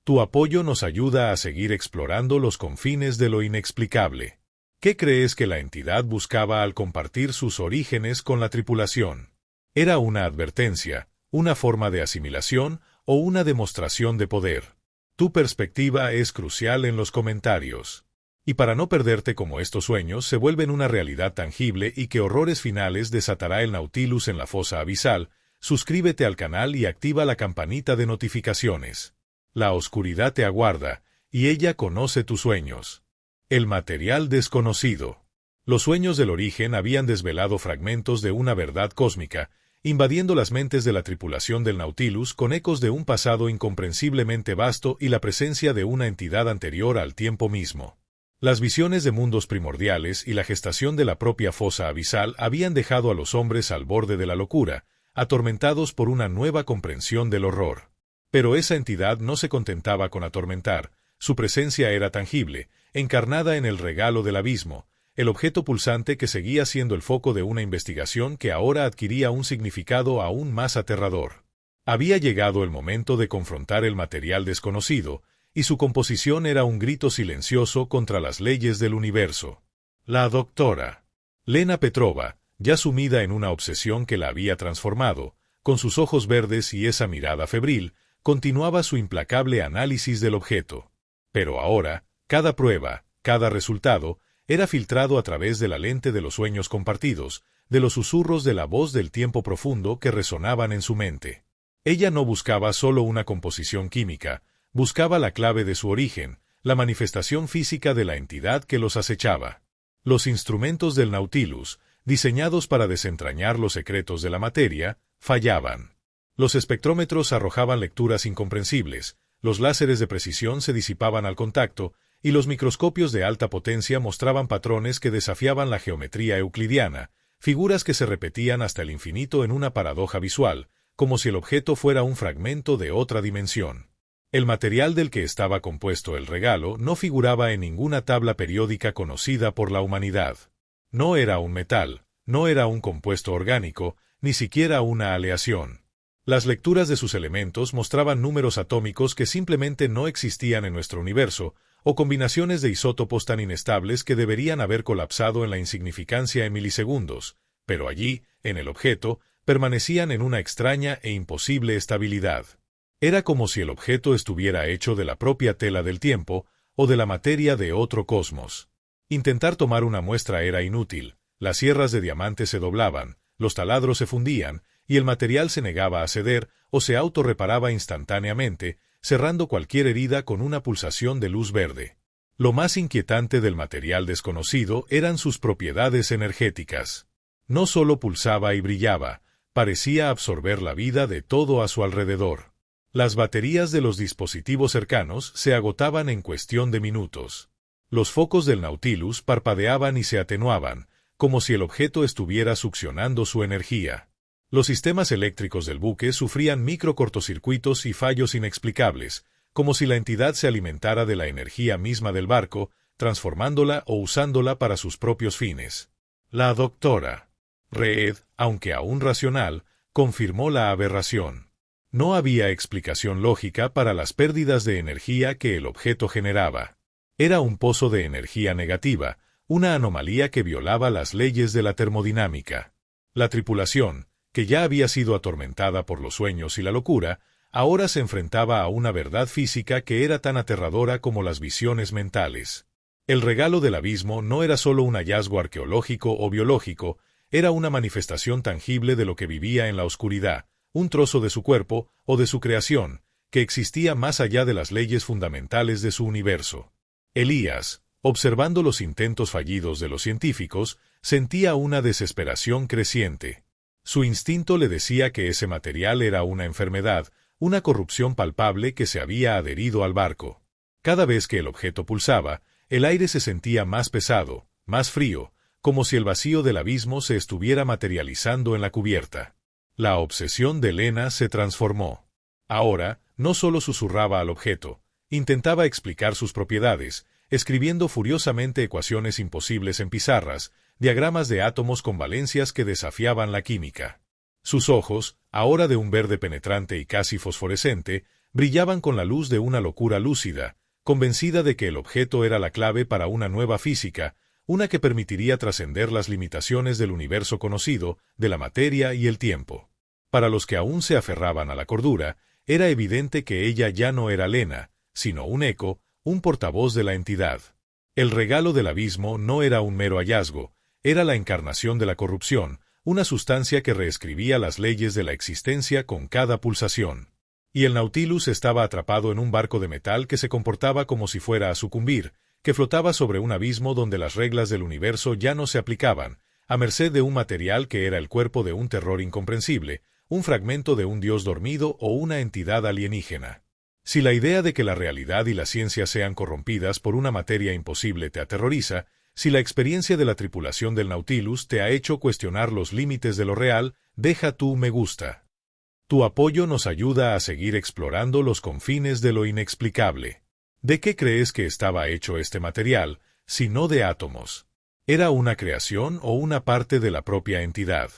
Tu apoyo nos ayuda a seguir explorando los confines de lo inexplicable. ¿Qué crees que la entidad buscaba al compartir sus orígenes con la tripulación? ¿Era una advertencia, una forma de asimilación o una demostración de poder? Tu perspectiva es crucial en los comentarios. Y para no perderte cómo estos sueños se vuelven una realidad tangible y qué horrores finales desatará el Nautilus en la fosa abisal, suscríbete al canal y activa la campanita de notificaciones. La oscuridad te aguarda, y ella conoce tus sueños. El material desconocido. Los sueños del origen habían desvelado fragmentos de una verdad cósmica, invadiendo las mentes de la tripulación del Nautilus con ecos de un pasado incomprensiblemente vasto y la presencia de una entidad anterior al tiempo mismo. Las visiones de mundos primordiales y la gestación de la propia fosa abisal habían dejado a los hombres al borde de la locura, atormentados por una nueva comprensión del horror. Pero esa entidad no se contentaba con atormentar, su presencia era tangible, encarnada en el regalo del abismo, el objeto pulsante que seguía siendo el foco de una investigación que ahora adquiría un significado aún más aterrador. Había llegado el momento de confrontar el material desconocido, y su composición era un grito silencioso contra las leyes del universo. La doctora Lena Petrova, ya sumida en una obsesión que la había transformado, con sus ojos verdes y esa mirada febril, continuaba su implacable análisis del objeto. Pero ahora, cada prueba, cada resultado, era filtrado a través de la lente de los sueños compartidos, de los susurros de la voz del tiempo profundo que resonaban en su mente. Ella no buscaba solo una composición química, buscaba la clave de su origen, la manifestación física de la entidad que los acechaba. Los instrumentos del Nautilus, diseñados para desentrañar los secretos de la materia, fallaban. Los espectrómetros arrojaban lecturas incomprensibles, los láseres de precisión se disipaban al contacto, y los microscopios de alta potencia mostraban patrones que desafiaban la geometría euclidiana, figuras que se repetían hasta el infinito en una paradoja visual, como si el objeto fuera un fragmento de otra dimensión. El material del que estaba compuesto el regalo no figuraba en ninguna tabla periódica conocida por la humanidad. No era un metal, no era un compuesto orgánico, ni siquiera una aleación. Las lecturas de sus elementos mostraban números atómicos que simplemente no existían en nuestro universo, o combinaciones de isótopos tan inestables que deberían haber colapsado en la insignificancia en milisegundos, pero allí, en el objeto, permanecían en una extraña e imposible estabilidad. Era como si el objeto estuviera hecho de la propia tela del tiempo o de la materia de otro cosmos. Intentar tomar una muestra era inútil, las sierras de diamante se doblaban, los taladros se fundían, y el material se negaba a ceder o se autorreparaba instantáneamente, cerrando cualquier herida con una pulsación de luz verde. Lo más inquietante del material desconocido eran sus propiedades energéticas. No solo pulsaba y brillaba, parecía absorber la vida de todo a su alrededor. Las baterías de los dispositivos cercanos se agotaban en cuestión de minutos. Los focos del Nautilus parpadeaban y se atenuaban, como si el objeto estuviera succionando su energía. Los sistemas eléctricos del buque sufrían microcortocircuitos y fallos inexplicables, como si la entidad se alimentara de la energía misma del barco, transformándola o usándola para sus propios fines. La doctora Reed, aunque aún racional, confirmó la aberración. No había explicación lógica para las pérdidas de energía que el objeto generaba. Era un pozo de energía negativa, una anomalía que violaba las leyes de la termodinámica. La tripulación, que ya había sido atormentada por los sueños y la locura, ahora se enfrentaba a una verdad física que era tan aterradora como las visiones mentales. El regalo del abismo no era solo un hallazgo arqueológico o biológico, era una manifestación tangible de lo que vivía en la oscuridad, un trozo de su cuerpo o de su creación, que existía más allá de las leyes fundamentales de su universo. Elías, observando los intentos fallidos de los científicos, sentía una desesperación creciente. Su instinto le decía que ese material era una enfermedad, una corrupción palpable que se había adherido al barco. Cada vez que el objeto pulsaba, el aire se sentía más pesado, más frío, como si el vacío del abismo se estuviera materializando en la cubierta. La obsesión de Lena se transformó. Ahora, no solo susurraba al objeto, intentaba explicar sus propiedades, escribiendo furiosamente ecuaciones imposibles en pizarras, diagramas de átomos con valencias que desafiaban la química. Sus ojos, ahora de un verde penetrante y casi fosforescente, brillaban con la luz de una locura lúcida, convencida de que el objeto era la clave para una nueva física, una que permitiría trascender las limitaciones del universo conocido, de la materia y el tiempo. Para los que aún se aferraban a la cordura, era evidente que ella ya no era Lena, sino un eco, un portavoz de la entidad. El regalo del abismo no era un mero hallazgo, era la encarnación de la corrupción, una sustancia que reescribía las leyes de la existencia con cada pulsación. Y el Nautilus estaba atrapado en un barco de metal que se comportaba como si fuera a sucumbir, que flotaba sobre un abismo donde las reglas del universo ya no se aplicaban, a merced de un material que era el cuerpo de un terror incomprensible, un fragmento de un dios dormido o una entidad alienígena. Si la idea de que la realidad y la ciencia sean corrompidas por una materia imposible te aterroriza, si la experiencia de la tripulación del Nautilus te ha hecho cuestionar los límites de lo real, deja tu me gusta. Tu apoyo nos ayuda a seguir explorando los confines de lo inexplicable. ¿De qué crees que estaba hecho este material, si no de átomos? ¿Era una creación o una parte de la propia entidad?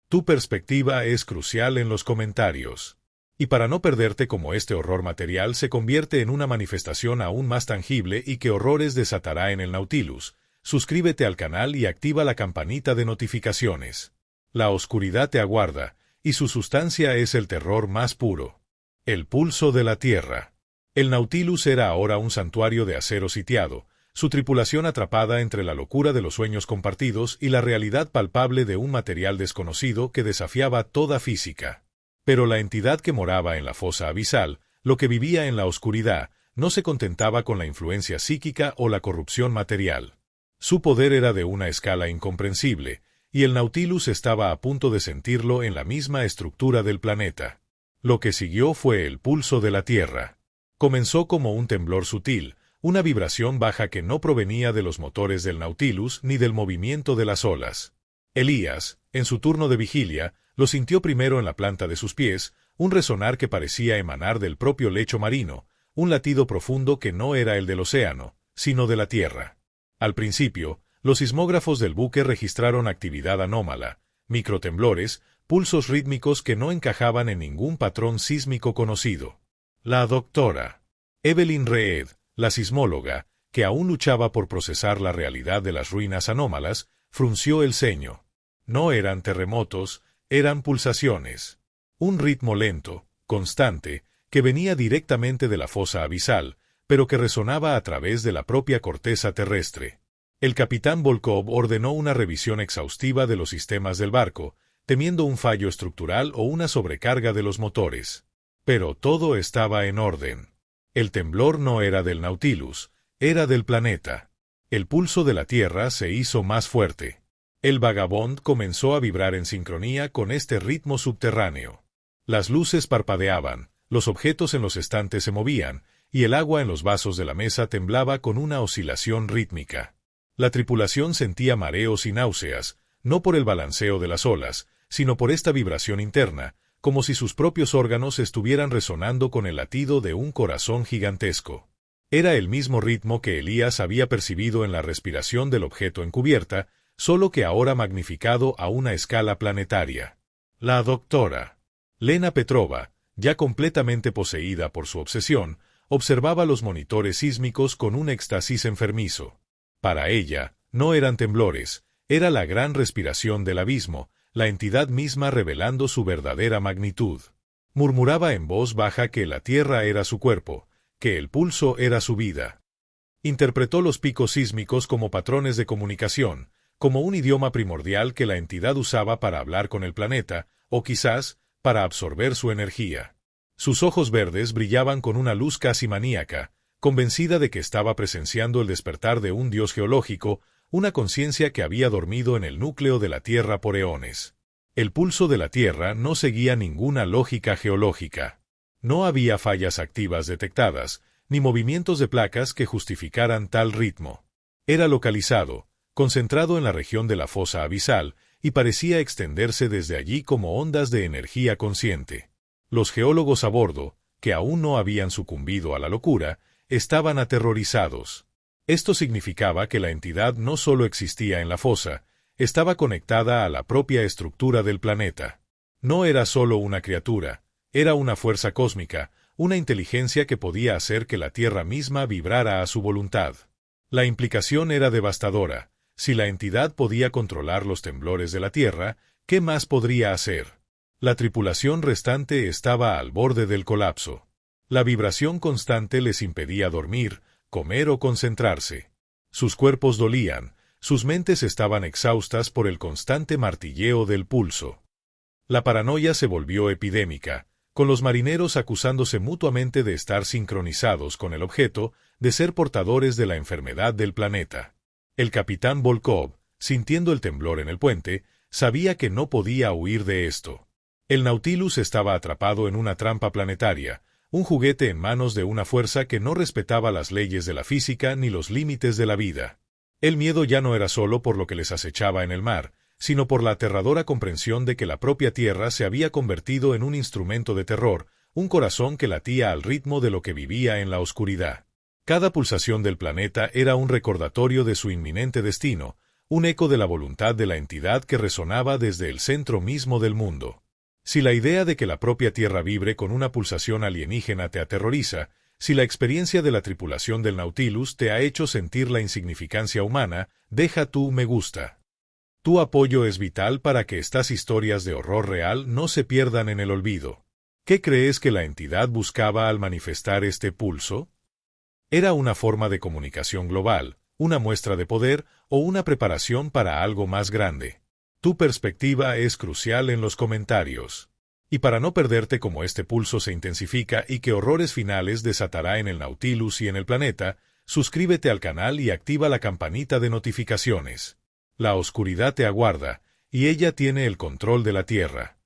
Tu perspectiva es crucial en los comentarios. Y para no perderte cómo este horror material se convierte en una manifestación aún más tangible y qué horrores desatará en el Nautilus, suscríbete al canal y activa la campanita de notificaciones. La oscuridad te aguarda, y su sustancia es el terror más puro. El pulso de la Tierra. El Nautilus era ahora un santuario de acero sitiado, su tripulación atrapada entre la locura de los sueños compartidos y la realidad palpable de un material desconocido que desafiaba toda física. Pero la entidad que moraba en la fosa abisal, lo que vivía en la oscuridad, no se contentaba con la influencia psíquica o la corrupción material. Su poder era de una escala incomprensible, y el Nautilus estaba a punto de sentirlo en la misma estructura del planeta. Lo que siguió fue el pulso de la Tierra. Comenzó como un temblor sutil, una vibración baja que no provenía de los motores del Nautilus ni del movimiento de las olas. Elías, en su turno de vigilia, lo sintió primero en la planta de sus pies, un resonar que parecía emanar del propio lecho marino, un latido profundo que no era el del océano, sino de la tierra. Al principio, los sismógrafos del buque registraron actividad anómala, microtemblores, pulsos rítmicos que no encajaban en ningún patrón sísmico conocido. La doctora Evelyn Reed, la sismóloga, que aún luchaba por procesar la realidad de las ruinas anómalas, frunció el ceño. No eran terremotos, eran pulsaciones. Un ritmo lento, constante, que venía directamente de la fosa abisal, pero que resonaba a través de la propia corteza terrestre. El capitán Volkov ordenó una revisión exhaustiva de los sistemas del barco, temiendo un fallo estructural o una sobrecarga de los motores. Pero todo estaba en orden. El temblor no era del Nautilus, era del planeta. El pulso de la Tierra se hizo más fuerte. El Vagabond comenzó a vibrar en sincronía con este ritmo subterráneo. Las luces parpadeaban, los objetos en los estantes se movían, y el agua en los vasos de la mesa temblaba con una oscilación rítmica. La tripulación sentía mareos y náuseas, no por el balanceo de las olas, sino por esta vibración interna, como si sus propios órganos estuvieran resonando con el latido de un corazón gigantesco. Era el mismo ritmo que Elías había percibido en la respiración del objeto encubierta, solo que ahora magnificado a una escala planetaria. La doctora Lena Petrova, ya completamente poseída por su obsesión, observaba los monitores sísmicos con un éxtasis enfermizo. Para ella, no eran temblores, era la gran respiración del abismo, la entidad misma revelando su verdadera magnitud. Murmuraba en voz baja que la Tierra era su cuerpo, que el pulso era su vida. Interpretó los picos sísmicos como patrones de comunicación, como un idioma primordial que la entidad usaba para hablar con el planeta, o quizás, para absorber su energía. Sus ojos verdes brillaban con una luz casi maníaca, convencida de que estaba presenciando el despertar de un dios geológico, una conciencia que había dormido en el núcleo de la Tierra por eones. El pulso de la Tierra no seguía ninguna lógica geológica. No había fallas activas detectadas, ni movimientos de placas que justificaran tal ritmo. Era localizado, concentrado en la región de la fosa abisal, y parecía extenderse desde allí como ondas de energía consciente. Los geólogos a bordo, que aún no habían sucumbido a la locura, estaban aterrorizados. Esto significaba que la entidad no solo existía en la fosa, estaba conectada a la propia estructura del planeta. No era solo una criatura, era una fuerza cósmica, una inteligencia que podía hacer que la Tierra misma vibrara a su voluntad. La implicación era devastadora. Si la entidad podía controlar los temblores de la Tierra, ¿qué más podría hacer? La tripulación restante estaba al borde del colapso. La vibración constante les impedía dormir, comer o concentrarse. Sus cuerpos dolían, sus mentes estaban exhaustas por el constante martilleo del pulso. La paranoia se volvió epidémica, con los marineros acusándose mutuamente de estar sincronizados con el objeto, de ser portadores de la enfermedad del planeta. El capitán Volkov, sintiendo el temblor en el puente, sabía que no podía huir de esto. El Nautilus estaba atrapado en una trampa planetaria, un juguete en manos de una fuerza que no respetaba las leyes de la física ni los límites de la vida. El miedo ya no era solo por lo que les acechaba en el mar, sino por la aterradora comprensión de que la propia Tierra se había convertido en un instrumento de terror, un corazón que latía al ritmo de lo que vivía en la oscuridad. Cada pulsación del planeta era un recordatorio de su inminente destino, un eco de la voluntad de la entidad que resonaba desde el centro mismo del mundo. Si la idea de que la propia Tierra vibre con una pulsación alienígena te aterroriza, si la experiencia de la tripulación del Nautilus te ha hecho sentir la insignificancia humana, deja tu me gusta. Tu apoyo es vital para que estas historias de horror real no se pierdan en el olvido. ¿Qué crees que la entidad buscaba al manifestar este pulso? ¿Era una forma de comunicación global, una muestra de poder o una preparación para algo más grande? Tu perspectiva es crucial en los comentarios. Y para no perderte cómo este pulso se intensifica y qué horrores finales desatará en el Nautilus y en el planeta, suscríbete al canal y activa la campanita de notificaciones. La oscuridad te aguarda, y ella tiene el control de la Tierra.